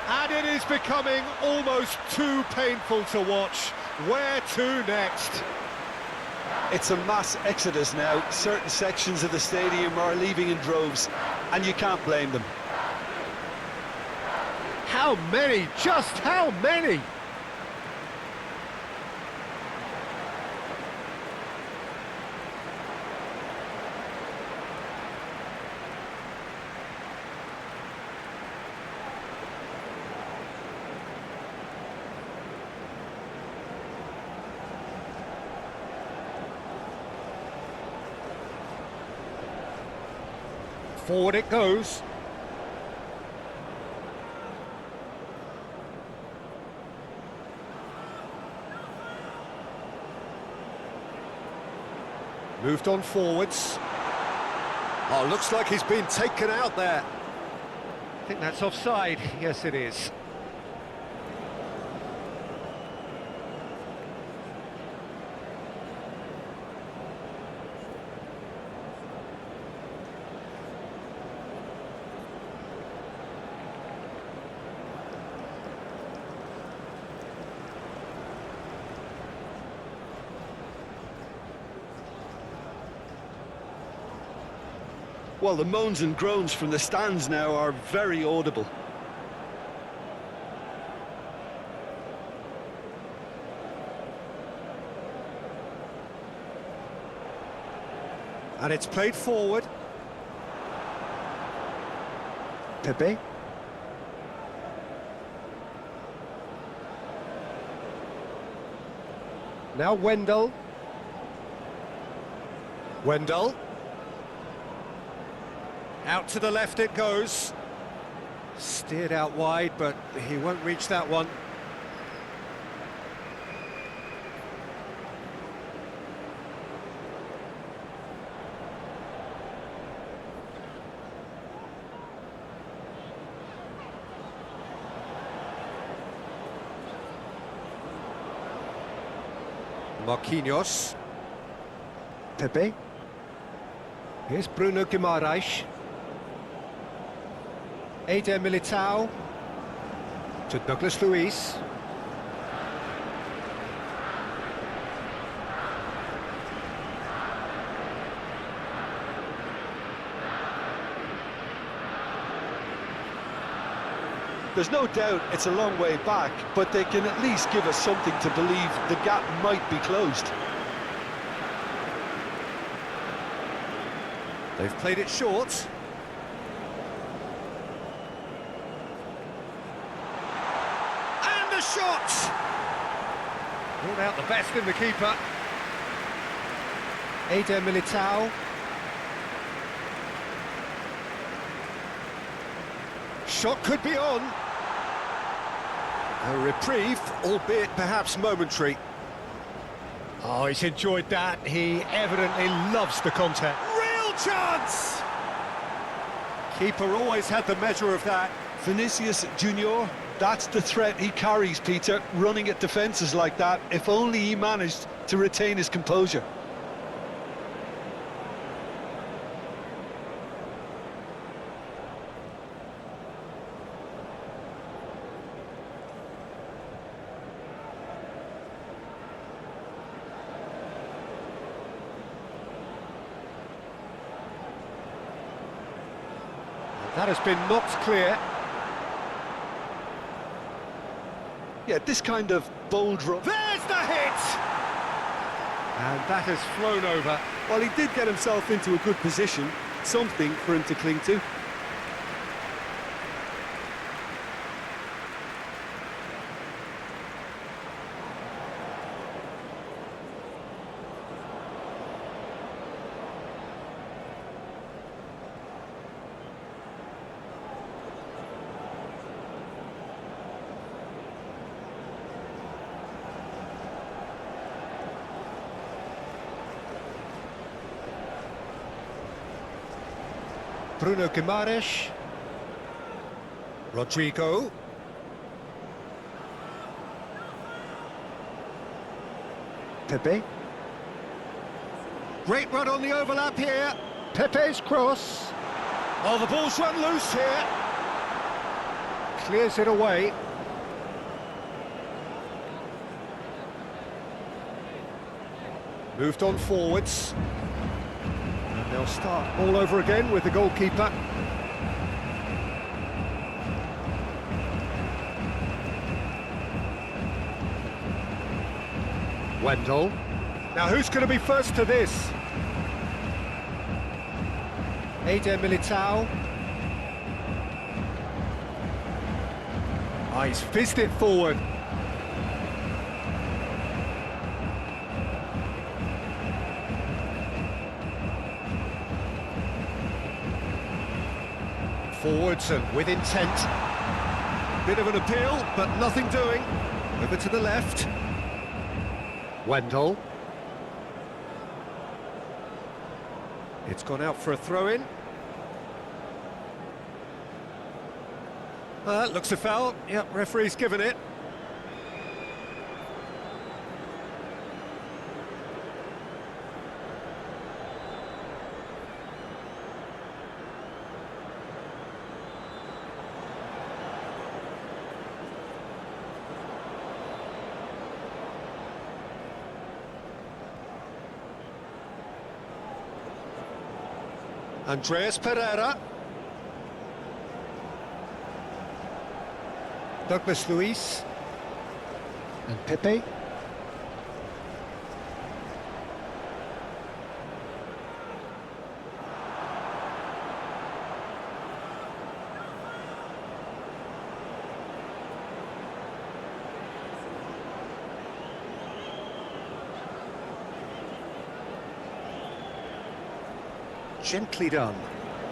And it is becoming almost too painful to watch. Where to next? It's a mass exodus now. Certain sections of the stadium are leaving in droves, and you can't blame them. How many? Just how many? Forward it goes. Moved on forwards. Oh, looks like he's been taken out there. I think that's offside. Yes, it is. Well, the moans and groans from the stands now are very audible. And it's played forward. Pepe. Now Wendell. Wendell. Out to the left it goes. Steered out wide, but he won't reach that one. Marquinhos. Pepe. Here's Bruno Guimaraes. Eder Militao to Douglas Luiz. There's no doubt it's a long way back, but they can at least give us something to believe the gap might be closed. They've played it short. And the shot! Brought out the best in the keeper. Eder Militao. Shot could be on. A reprieve, albeit perhaps momentary. Oh, he's enjoyed that. He evidently loves the contact. Real chance! Keeper always had the measure of that. Vinicius Junior, that's the threat he carries, Peter, running at defences like that, if only he managed to retain his composure. That has been knocked clear. Yeah, this kind of bold run. There's the hit! And that has flown over. Well, he did get himself into a good position, something for him to cling to. Bruno Guimaraes. Rodrigo. Pepe. Great run on the overlap here. Pepe's cross. Oh, the ball's run loose here. Clears it away. Moved on forwards. And they'll start all over again with the goalkeeper. Wendell. Now who's going to be first to this? Eder Militao. Ah, he's fizzed it forward. Forwards and with intent. Bit of an appeal, but nothing doing. Over to the left. Wendell. It's gone out for a throw-in. Looks a foul. Yep, referee's given it. Andreas Pereira. Douglas Luiz. And Pepe. Gently done.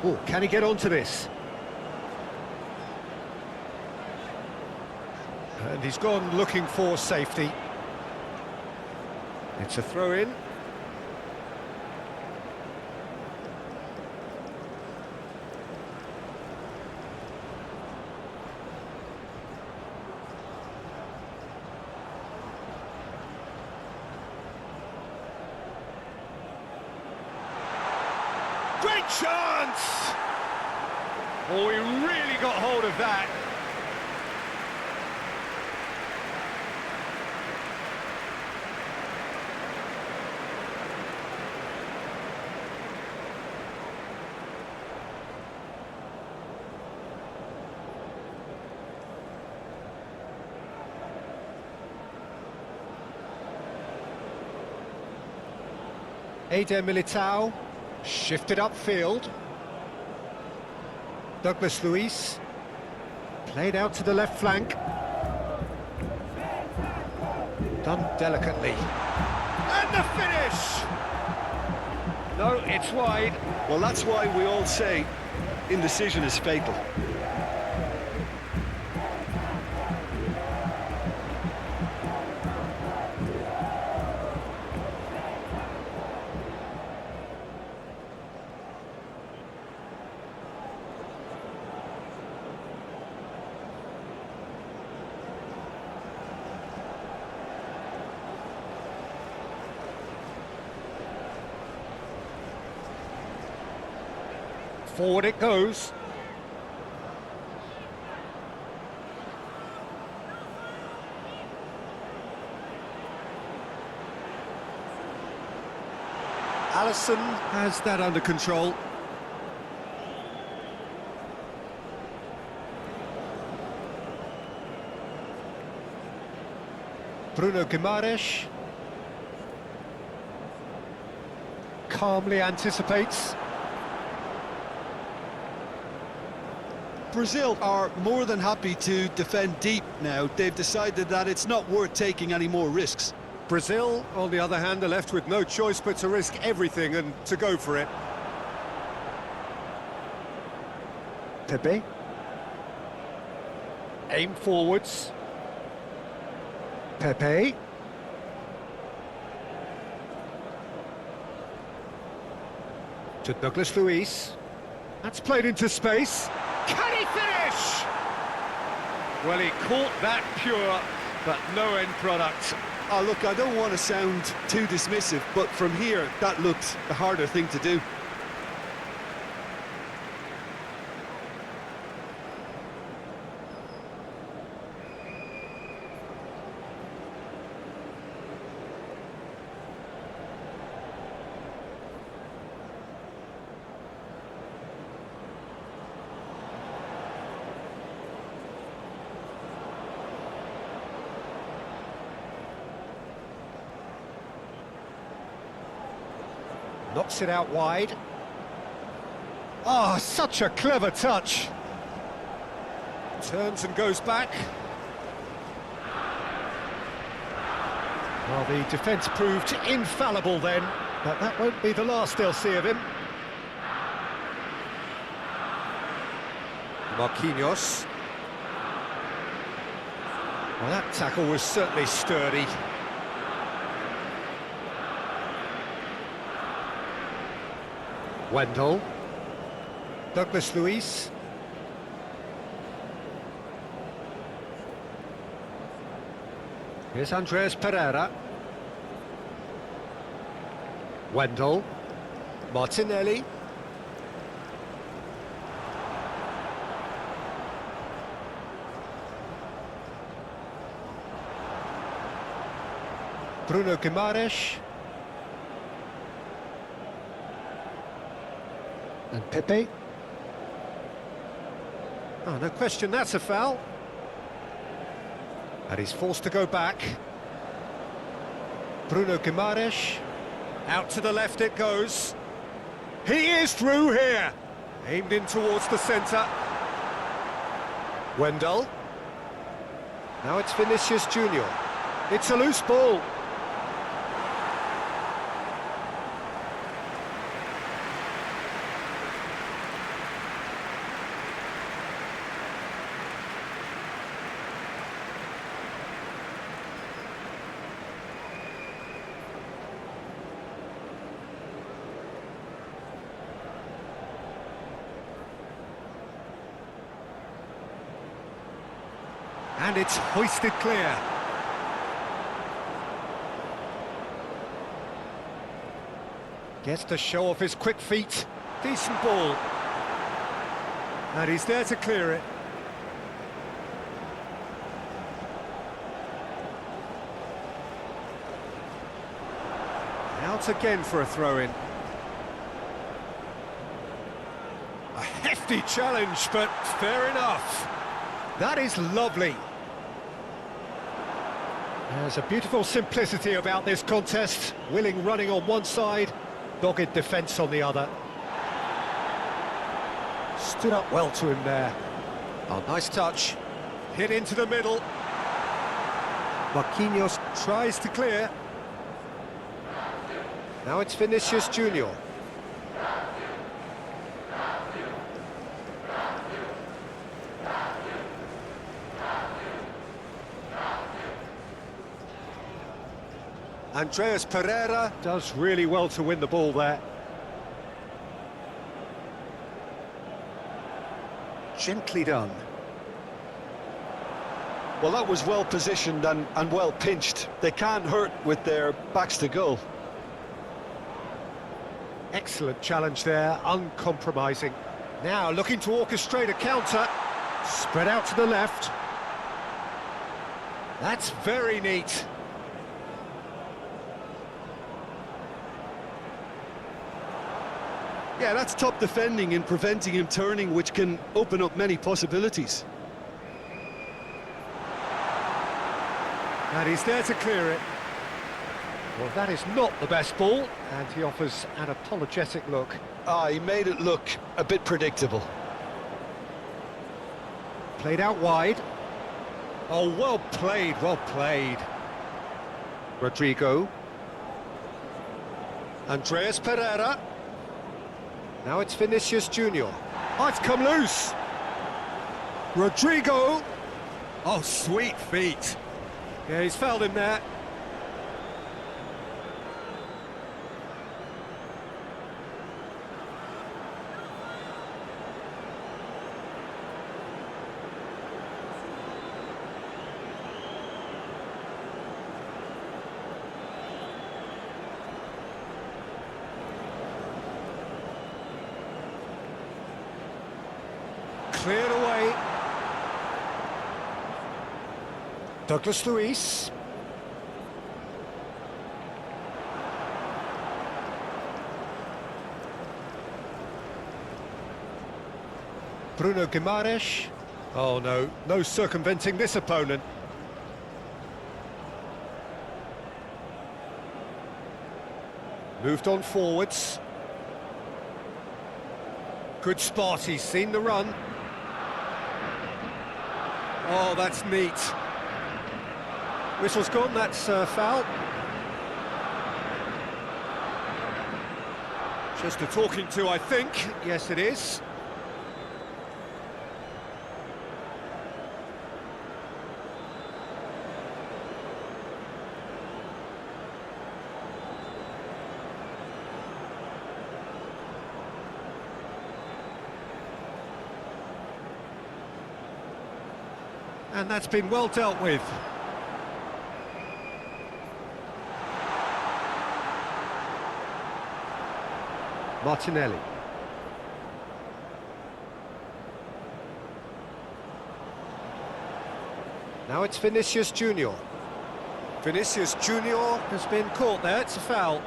Oh, can he get onto this? And he's gone looking for safety. It's a throw-in. Great chance! Oh, he really got hold of that. Eder Militao. Shifted upfield. Douglas Luiz. Played out to the left flank. Done delicately. And the finish! No, it's wide. Well, that's why we all say indecision is fatal. Forward it goes. Alisson has that under control. Bruno Guimaraes calmly anticipates. Brazil are more than happy to defend deep now. They've decided that it's not worth taking any more risks. Brazil, on the other hand, are left with no choice but to risk everything and to go for it. Pepe. Aim forwards. Pepe. To Douglas Luiz. That's played into space. Can he finish? Well, he caught that pure, but no end product. Oh, look, I don't want to sound too dismissive, but from here, that looked the harder thing to do. Knocks it out wide. Oh, such a clever touch. Turns and goes back. Well, the defence proved infallible then, but that won't be the last they'll see of him. Marquinhos. Well, that tackle was certainly sturdy. Wendell. Douglas Luiz. Here's Andreas Pereira. Wendell. Martinelli. Bruno Guimaraes. And Pepe. Oh, no question, that's a foul. And he's forced to go back. Bruno Guimaraes. Out to the left it goes. He is through here. Aimed in towards the centre. Wendell. Now it's Vinicius Junior. It's a loose ball. And it's hoisted clear. Gets to show off his quick feet. Decent ball. And he's there to clear it. Out again for a throw-in. A hefty challenge, but fair enough. That is lovely. There's a beautiful simplicity about this contest. Willing running on one side, dogged defence on the other. Stood up well to him there. Oh, nice touch. Hit into the middle. Marquinhos tries to clear. Now it's Vinicius Junior. Andreas Pereira does really well to win the ball there. Gently done. Well, that was well positioned and well pinched. They can't hurt with their backs to goal. Excellent challenge there, uncompromising. Now looking to orchestrate a counter. Spread out to the left. That's very neat. Yeah, that's top defending and preventing him turning, which can open up many possibilities. And he's there to clear it. Well, that is not the best ball, and he offers an apologetic look. He made it look a bit predictable. Played out wide. Oh, well played, well played. Rodrigo. Andreas Pereira. Now it's Vinicius Junior. Oh, it's come loose. Rodrigo. Oh, sweet feet. Yeah, he's fouled him there. Douglas Luiz. Bruno Guimaraes. Oh no, no circumventing this opponent. Moved on forwards. Good spot, he's seen the run. Oh, that's neat. Whistle's gone, that's foul. Just a talking to, I think. Yes, it is. And that's been well dealt with. Martinelli. Now it's Vinicius Junior. Vinicius Junior has been caught there, it's a foul.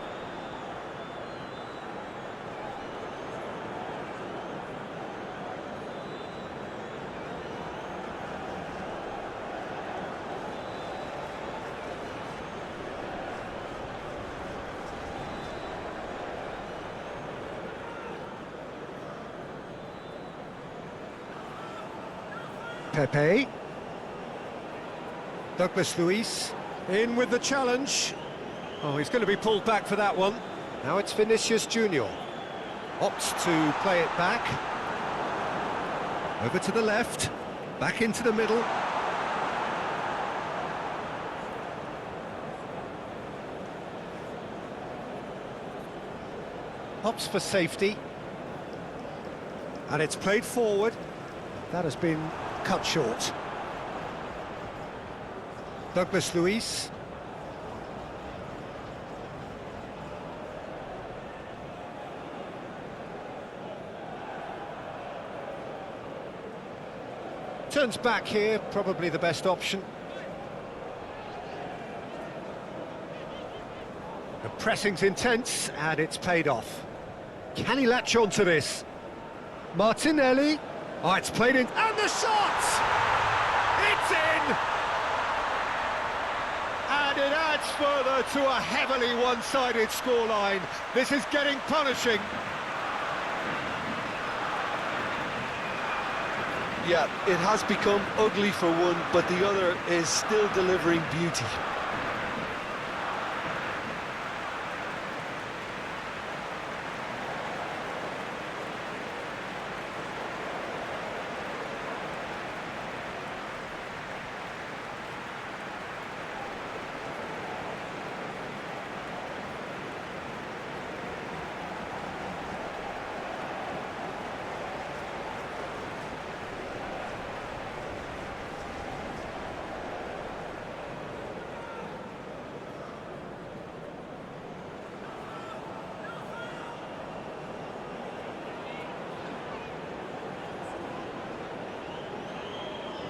Pepe. Douglas Luiz in with the challenge. Oh, he's going to be pulled back for that one. Now it's Vinicius Junior. Opts to play it back. Over to the left. Back into the middle. Opts for safety. And it's played forward. That has been cut short. Douglas Luiz. Turns back here, probably the best option. The pressing's intense, and it's paid off. Can he latch on to this? Martinelli. Oh, it's played in, and the shot! It's in! And it adds further to a heavily one-sided scoreline. This is getting punishing. Yeah, it has become ugly for one, but the other is still delivering beauty.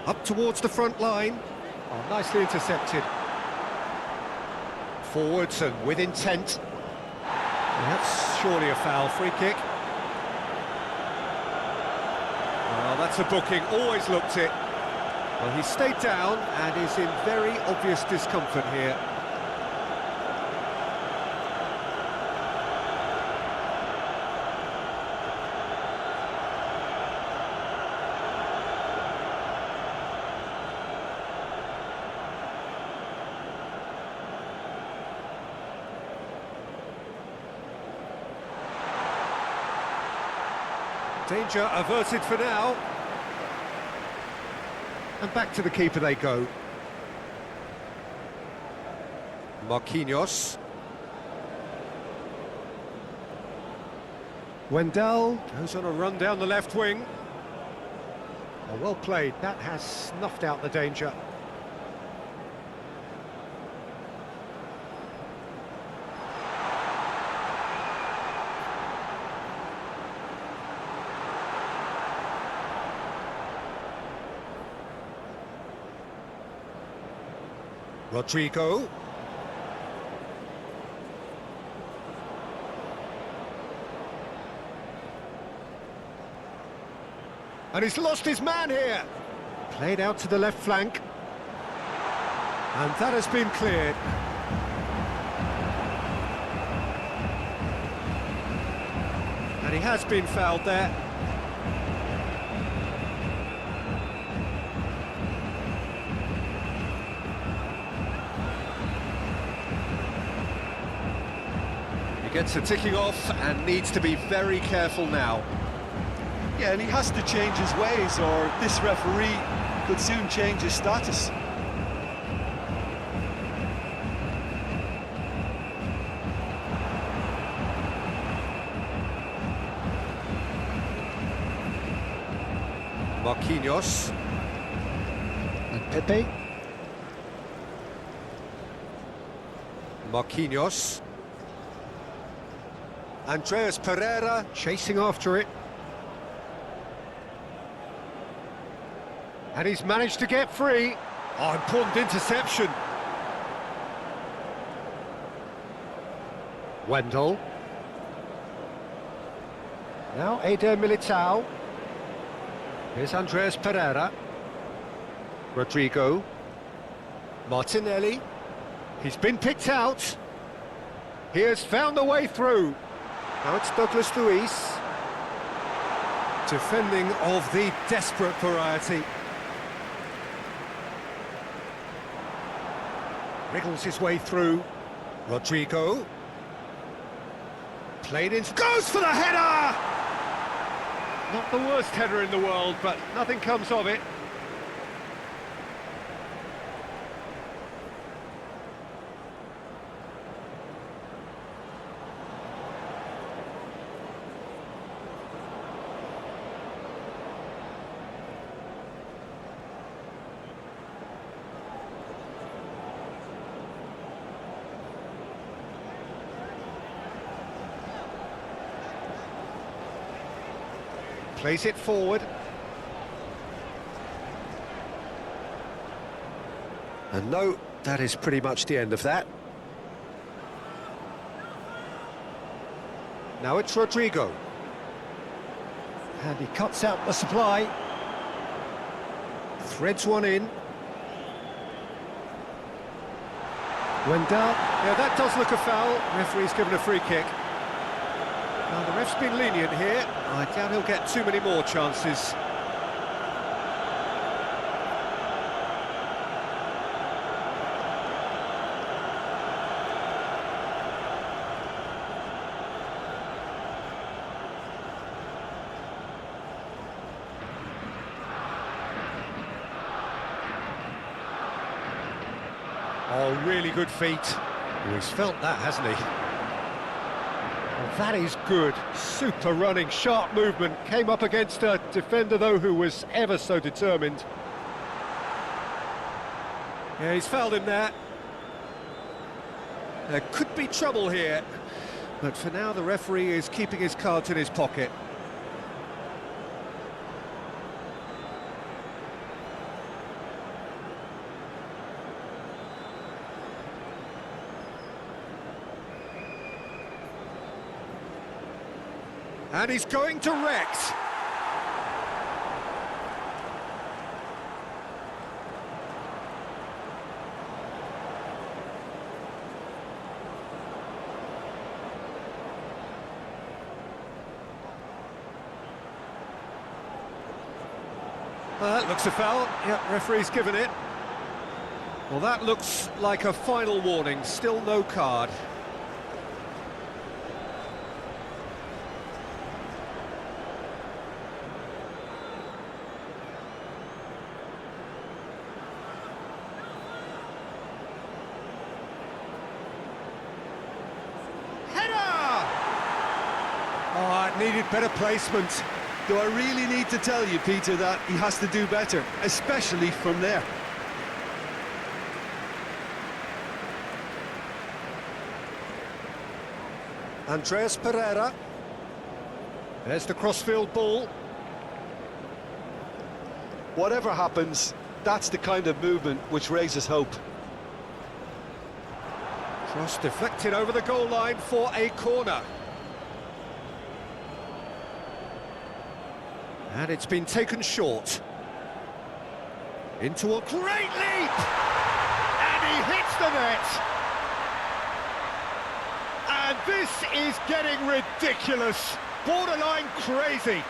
Up towards the front line. Oh, nicely intercepted. Forwards and with intent. And that's surely a foul. Free kick. Well, that's a booking. Always looked it. Well, he stayed down and is in very obvious discomfort here. Danger averted for now. And back to the keeper they go. Marquinhos. Wendell goes on a run down the left wing. Oh, well played. That has snuffed out the danger. Rodrigo. And he's lost his man here. Played out to the left flank. And that has been cleared. And he has been fouled there. He gets the ticking off and needs to be very careful now. Yeah, and he has to change his ways, or this referee could soon change his status. Marquinhos. And Pepe. Marquinhos. Andreas Pereira chasing after it. And he's managed to get free. Oh, important interception. Wendell. Now Eder Militao. Here's Andreas Pereira. Rodrigo. Martinelli. He's been picked out. He has found the way through. Now it's Douglas Luiz. Defending of the desperate variety. Wriggles his way through. Rodrigo. Played in. Goes for the header! Not the worst header in the world, but nothing comes of it. Plays it forward. And no, that is pretty much the end of that. Now it's Rodrigo. And he cuts out the supply. Threads one in. Wendell. Yeah, that does look a foul. Referee's given a free kick. Now, the ref's been lenient here. I doubt he'll get too many more chances. Oh, really good feet. Oh, he's felt that, hasn't he? That is good. Super running, sharp movement. Came up against a defender, though, who was ever so determined. Yeah, he's fouled him there. There could be trouble here. But for now, the referee is keeping his cards in his pocket. And he's going direct. That looks a foul. Yep, referee's given it. Well, that looks like a final warning. Still no card. Oh, it needed better placement. Do I really need to tell you, Peter, that he has to do better, especially from there? Andreas Pereira. There's the crossfield ball. Whatever happens, that's the kind of movement which raises hope. Cross deflected over the goal line for a corner. And it's been taken short. Into a great leap! And he hits the net! And this is getting ridiculous, borderline crazy.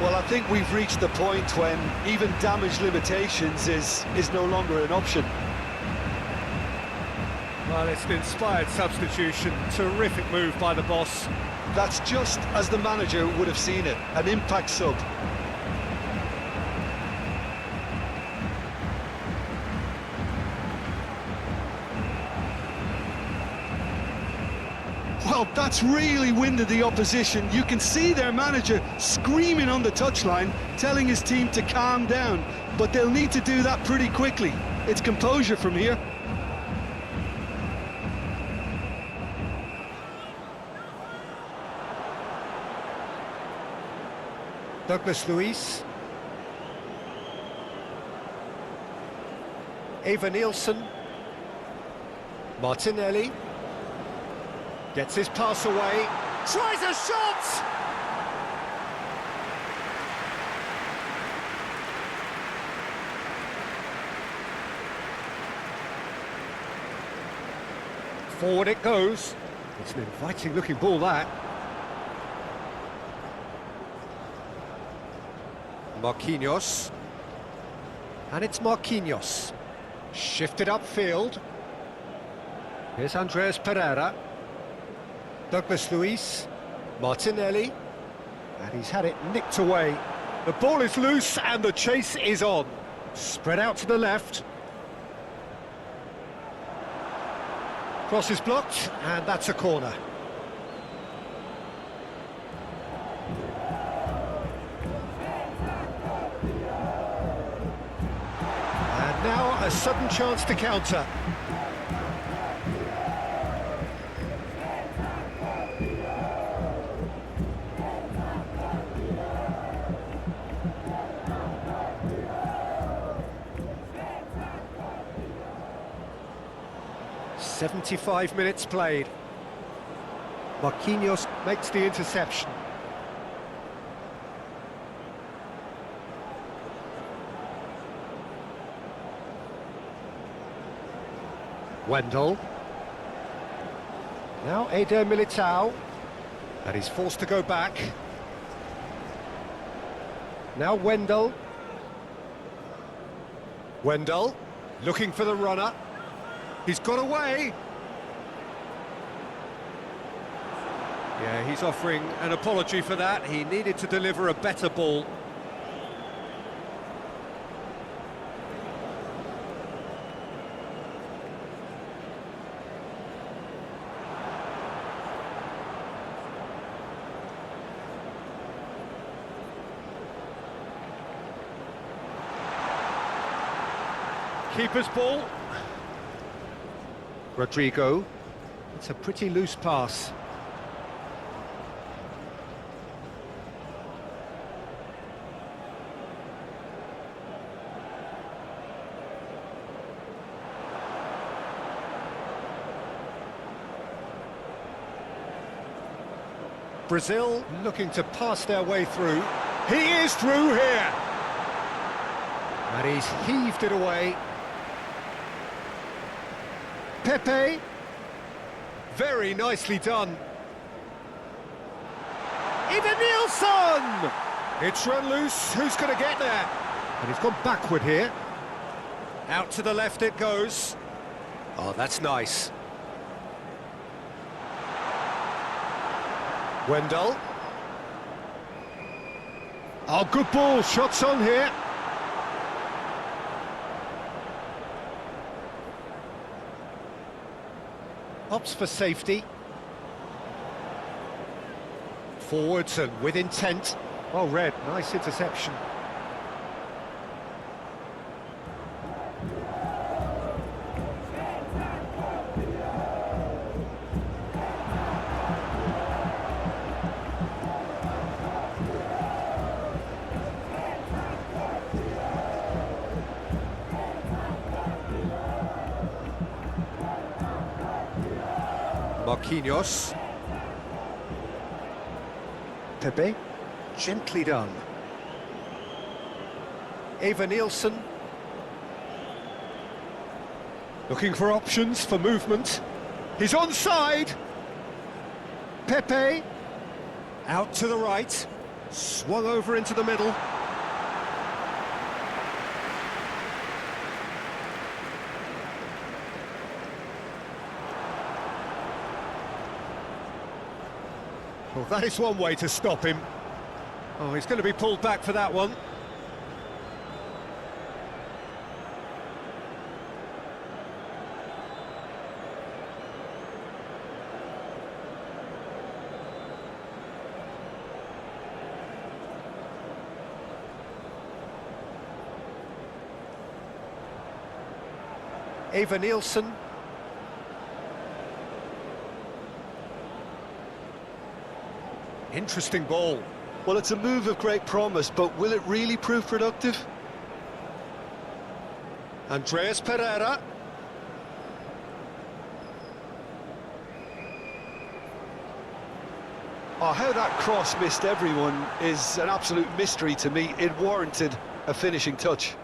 Well, I think we've reached the point when even damage limitations is no longer an option. Well, it's an inspired substitution, terrific move by the boss. That's just as the manager would have seen it, an impact sub. Well, that's really winded the opposition. You can see their manager screaming on the touchline, telling his team to calm down, but they'll need to do that pretty quickly. It's composure from here. Douglas Luiz. Eva Nielsen. Martinelli. Gets his pass away. Tries a shot! Forward it goes. It's an inviting looking ball, that. Marquinhos. And it's Marquinhos. Shifted upfield. Here's Andreas Pereira. Douglas Luiz. Martinelli. And he's had it nicked away. The ball is loose and the chase is on. Spread out to the left. Cross is blocked, and that's a corner. And now a sudden chance to counter. "75 minutes played. Marquinhos makes the interception. Wendell. Now Eder Militao. And he's forced to go back. Now Wendell. Wendell, looking for the runner. He's got away. Yeah, he's offering an apology for that. He needed to deliver a better ball. Keeper's ball. Rodrigo. It's a pretty loose pass. Brazil looking to pass their way through. He is through here. And he's heaved it away. Pepe. Very nicely done. Eva Nielsen! It's run loose. Who's going to get there? And he's gone backward here. Out to the left it goes. Oh, that's nice. Wendell. Oh, good ball. Shots on here. Opts for safety. Forwards and with intent. Well read, nice interception. Marquinhos. Pepe. Gently done. Eva Nielsen. Looking for options for movement. He's onside. Pepe. Out to the right. Swung over into the middle. Well, that is one way to stop him. Oh, he's going to be pulled back for that one. Eva Nielsen. Interesting ball. Well, it's a move of great promise, but will it really prove productive? Andreas Pereira. Oh, how that cross missed everyone is an absolute mystery to me. It warranted a finishing touch.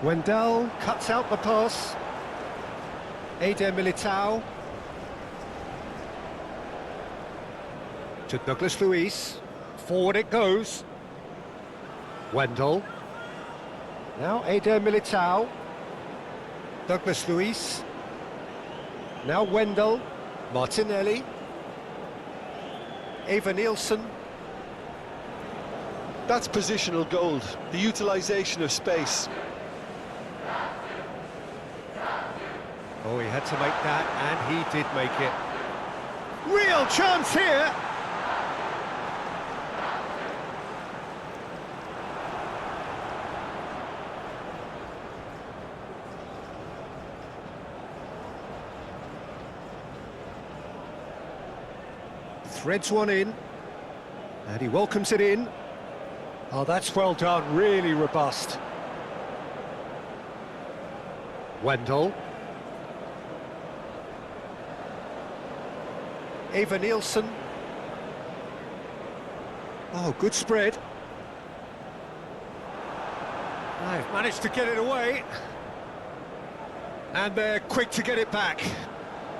Wendell cuts out the pass. Eder Militao. To Douglas Luiz. Forward it goes. Wendell. Now Eder Militao. Douglas Luiz. Now Wendell. Martinelli. Eva Nielsen. That's positional gold, the utilisation of space. Oh, he had to make that, and he did make it. Real chance here! Threads one in, and he welcomes it in. Oh, that's well done, really robust. Wendell. Eva Nielsen. Oh, good spread. They've managed to get it away. And they're quick to get it back.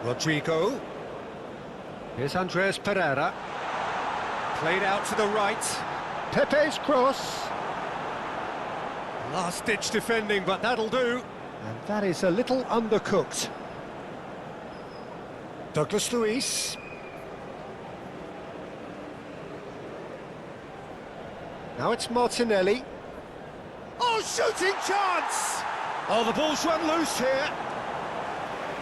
Rodrigo. Here's Andreas Pereira. Played out to the right. Pepe's cross. Last-ditch defending, but that'll do. And that is a little undercooked. Douglas Luiz. Now it's Martinelli. Oh, shooting chance! Oh, the ball's run loose here.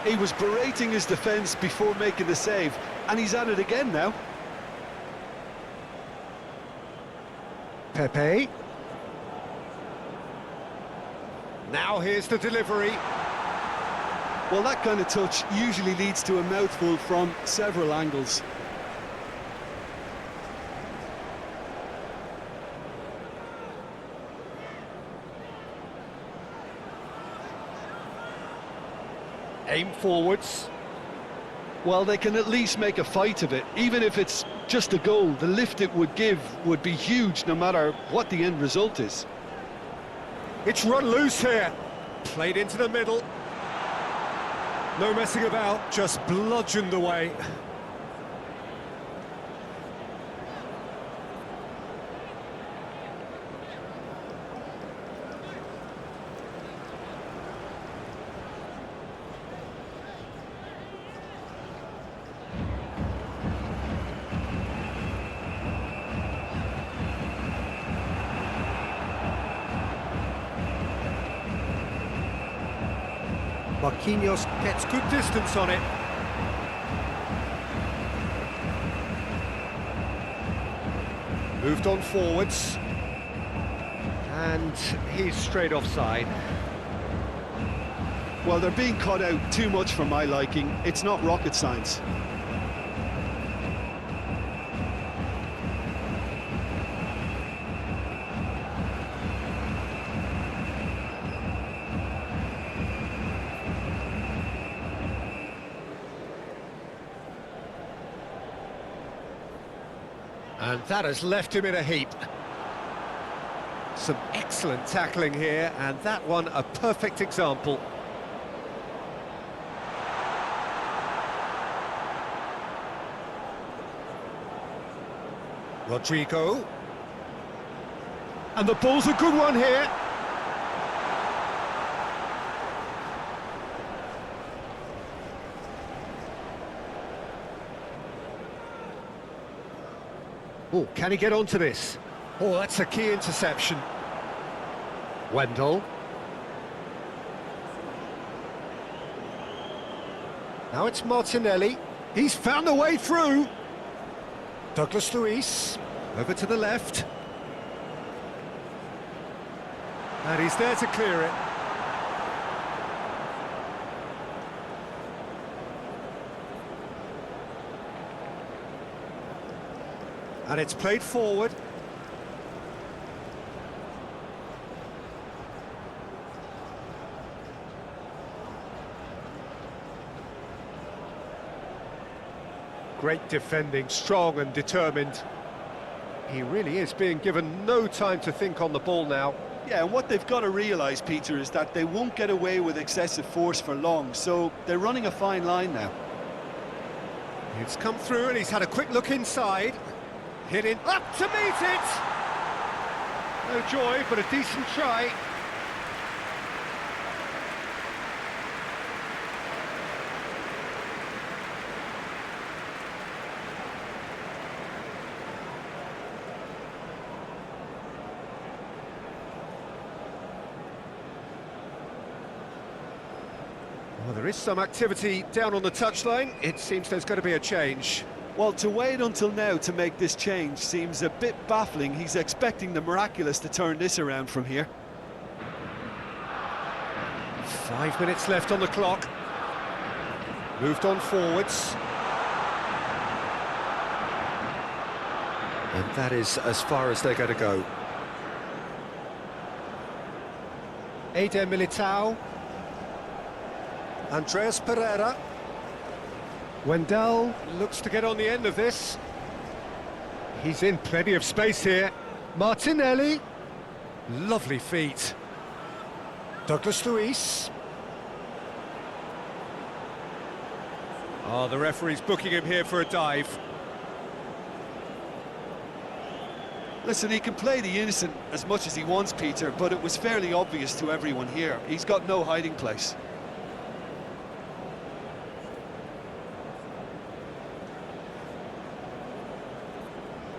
He was berating his defence before making the save, and he's at it again now. Pepe. Now here's the delivery. Well, that kind of touch usually leads to a mouthful from several angles. Aim forwards. Well, they can at least make a fight of it. Even if it's just a goal, the lift it would give would be huge no matter what the end result is. It's run loose here. Played into the middle. No messing about, just bludgeoned away. Marquinhos gets good distance on it. Moved on forwards. And he's straight offside. Well, they're being cut out too much for my liking. It's not rocket science. And that has left him in a heap. Some excellent tackling here, and that one a perfect example. Rodrigo. And the ball's a good one here. Oh, can he get onto this? Oh, that's a key interception. Wendell. Now it's Martinelli. He's found a way through. Douglas Luiz, over to the left. And he's there to clear it. And it's played forward. Great defending, strong and determined. He really is being given no time to think on the ball now. Yeah, and what they've got to realise, Peter, is that they won't get away with excessive force for long, so they're running a fine line now. It's come through and he's had a quick look inside. Hitting up to meet it! No joy, but a decent try. Well, there is some activity down on the touchline. It seems there's going to be a change. Well, to wait until now to make this change seems a bit baffling. He's expecting the miraculous to turn this around from here. 5 minutes left on the clock. Moved on forwards. And that is as far as they're going to go. Eder Militao. Andreas Pereira. Wendell looks to get on the end of this. He's in plenty of space here. Martinelli. Lovely feet. Douglas Luiz. Oh, the referee's booking him here for a dive. Listen, he can play the innocent as much as he wants, Peter, but it was fairly obvious to everyone here. He's got no hiding place.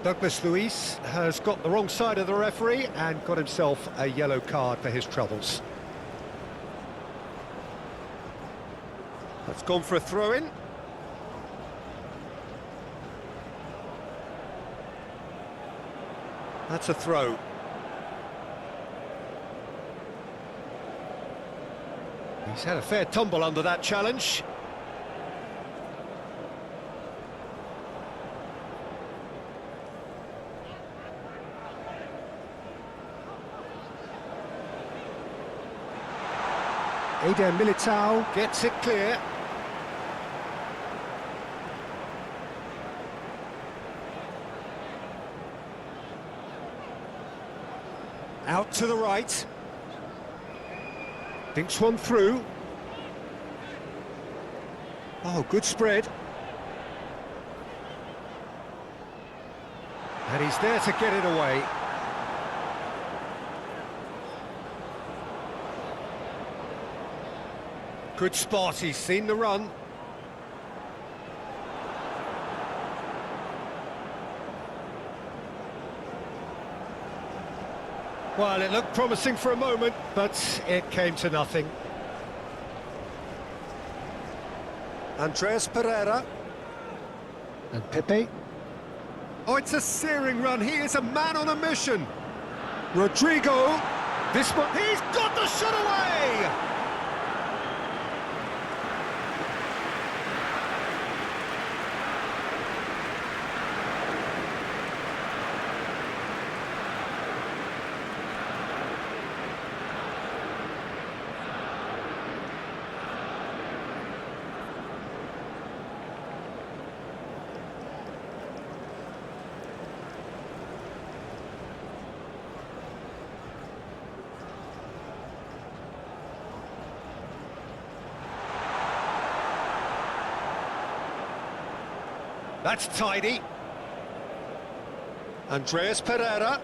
Douglas Luiz has got the wrong side of the referee and got himself a yellow card for his troubles. That's gone for a throw-in. That's a throw. He's had a fair tumble under that challenge. Eder Militao gets it clear. Out to the right. Thinks one through. Oh, good spread. And he's there to get it away. Good spot, he's seen the run. Well, it looked promising for a moment, but it came to nothing. Andreas Pereira. And Pepe. Oh, it's a searing run. He is a man on a mission. Rodrigo. This one, he's got the shot away! That's tidy. Andreas Pereira.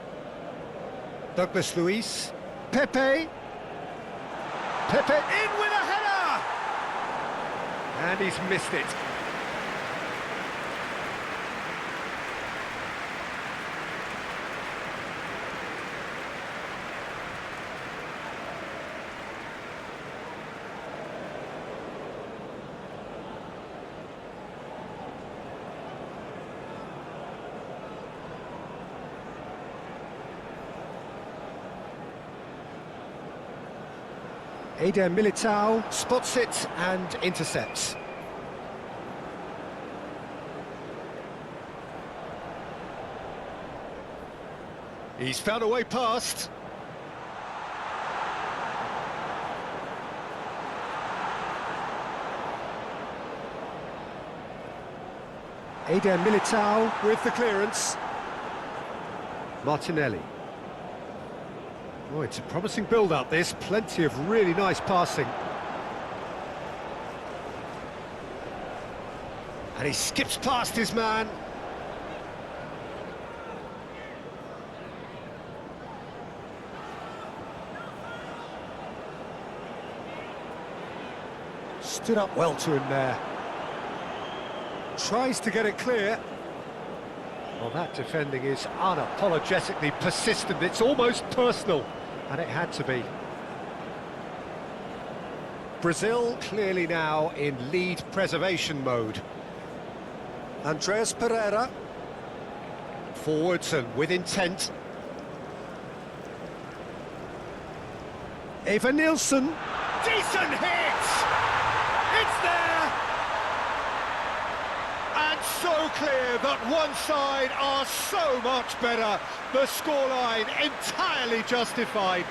Douglas Luiz. Pepe. Pepe in with a header! And he's missed it. Eder Militao spots it and intercepts. He's found a way past. Eder Militao with the clearance. Martinelli. Oh, it's a promising build-up, this. Plenty of really nice passing. And he skips past his man. Stood up well to him there. Tries to get it clear. Well, that defending is unapologetically persistent. It's almost personal. And it had to be. Brazil clearly now in lead preservation mode. Andreas Pereira. Forwards and with intent. Eva Nilsson. Decent hit! It's there! And so clear that one side are so much better. The scoreline entirely justified.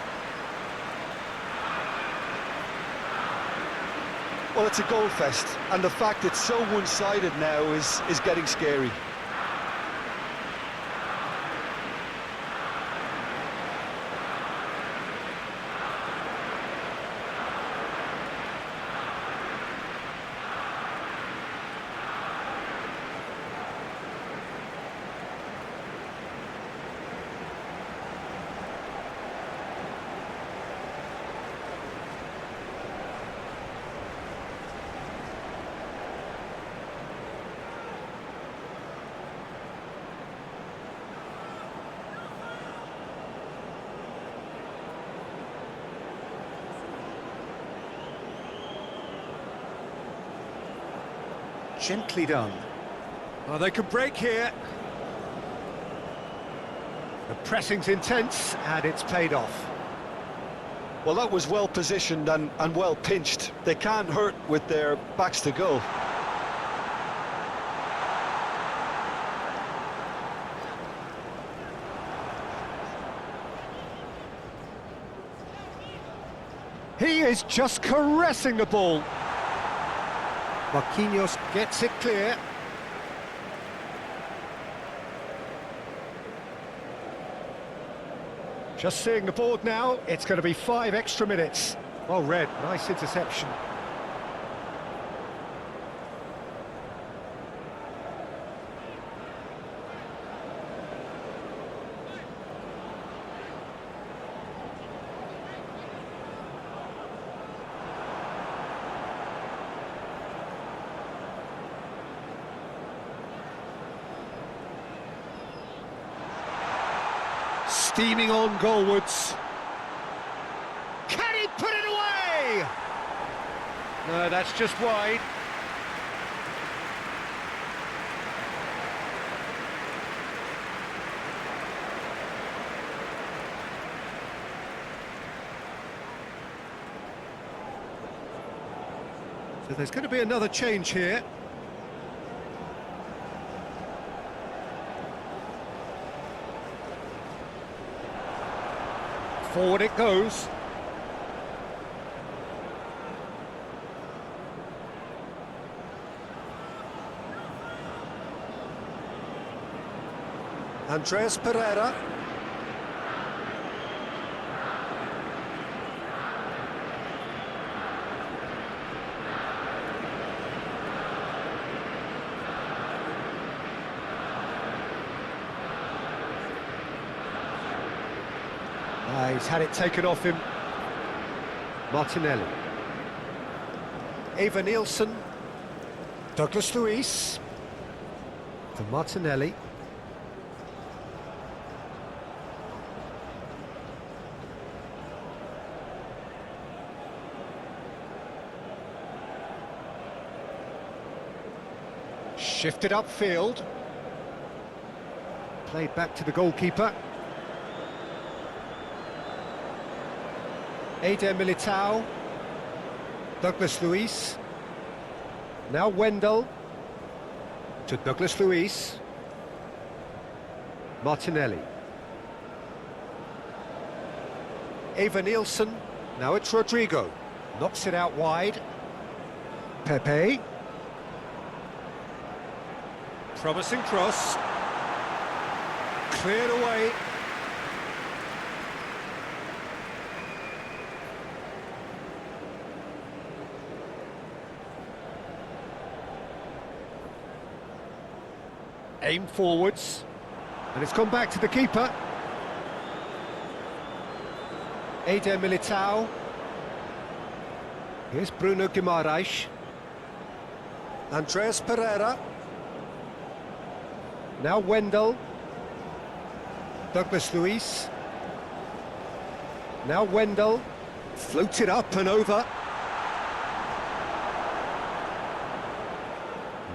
Well, it's a goal fest, and the fact it's so one-sided now is getting scary. Gently done. Oh, they could break here. The pressing's intense, and it's paid off. Well, that was well positioned and well pinched. They can't hurt with their backs to goal. He is just caressing the ball. Marquinhos gets it clear. Just seeing the board now, it's going to be 5 extra minutes. Well read, nice interception. Steaming on goalwards. Can he put it away? No, that's just wide. So there's going to be another change here. Forward it goes. Andreas Pereira. He's had it taken off him. Martinelli. Eva Nielsen. Douglas Luiz. For Martinelli. Shifted upfield. Played back to the goalkeeper. Eder Militao. Douglas Luiz. Now Wendell. To Douglas Luiz. Martinelli. Eva Nielsen. Now it's Rodrigo. Knocks it out wide. Pepe. Promising cross. Cleared away. Aim forwards. And it's gone back to the keeper. Eder Militao. Here's Bruno Guimaraes. Andreas Pereira. Now Wendell. Douglas Luiz. Now Wendell. Floated up and over.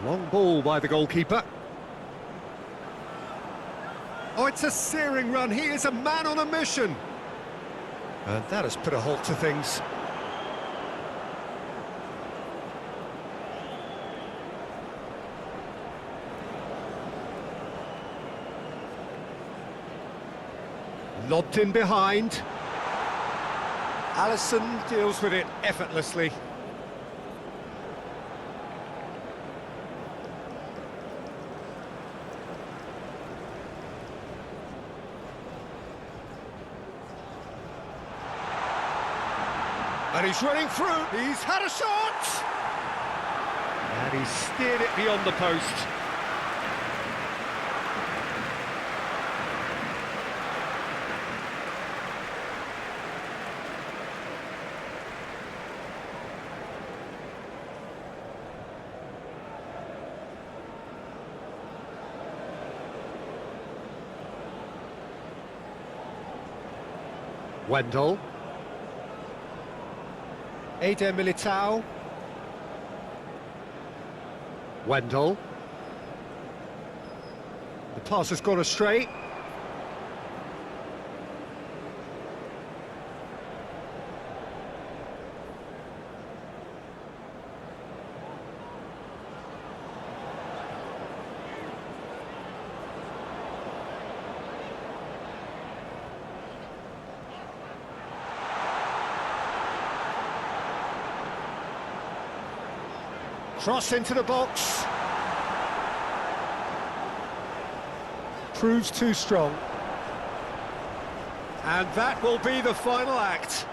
Long ball by the goalkeeper. Oh, it's a searing run. He is a man on a mission. And that has put a halt to things. Lobbed in behind. Alisson deals with it effortlessly. And he's running through. He's had a shot! And he's steered it beyond the post. Wendell. Eder Militao. Wendell. The pass has gone astray. Cross into the box. Proves too strong. And that will be the final act.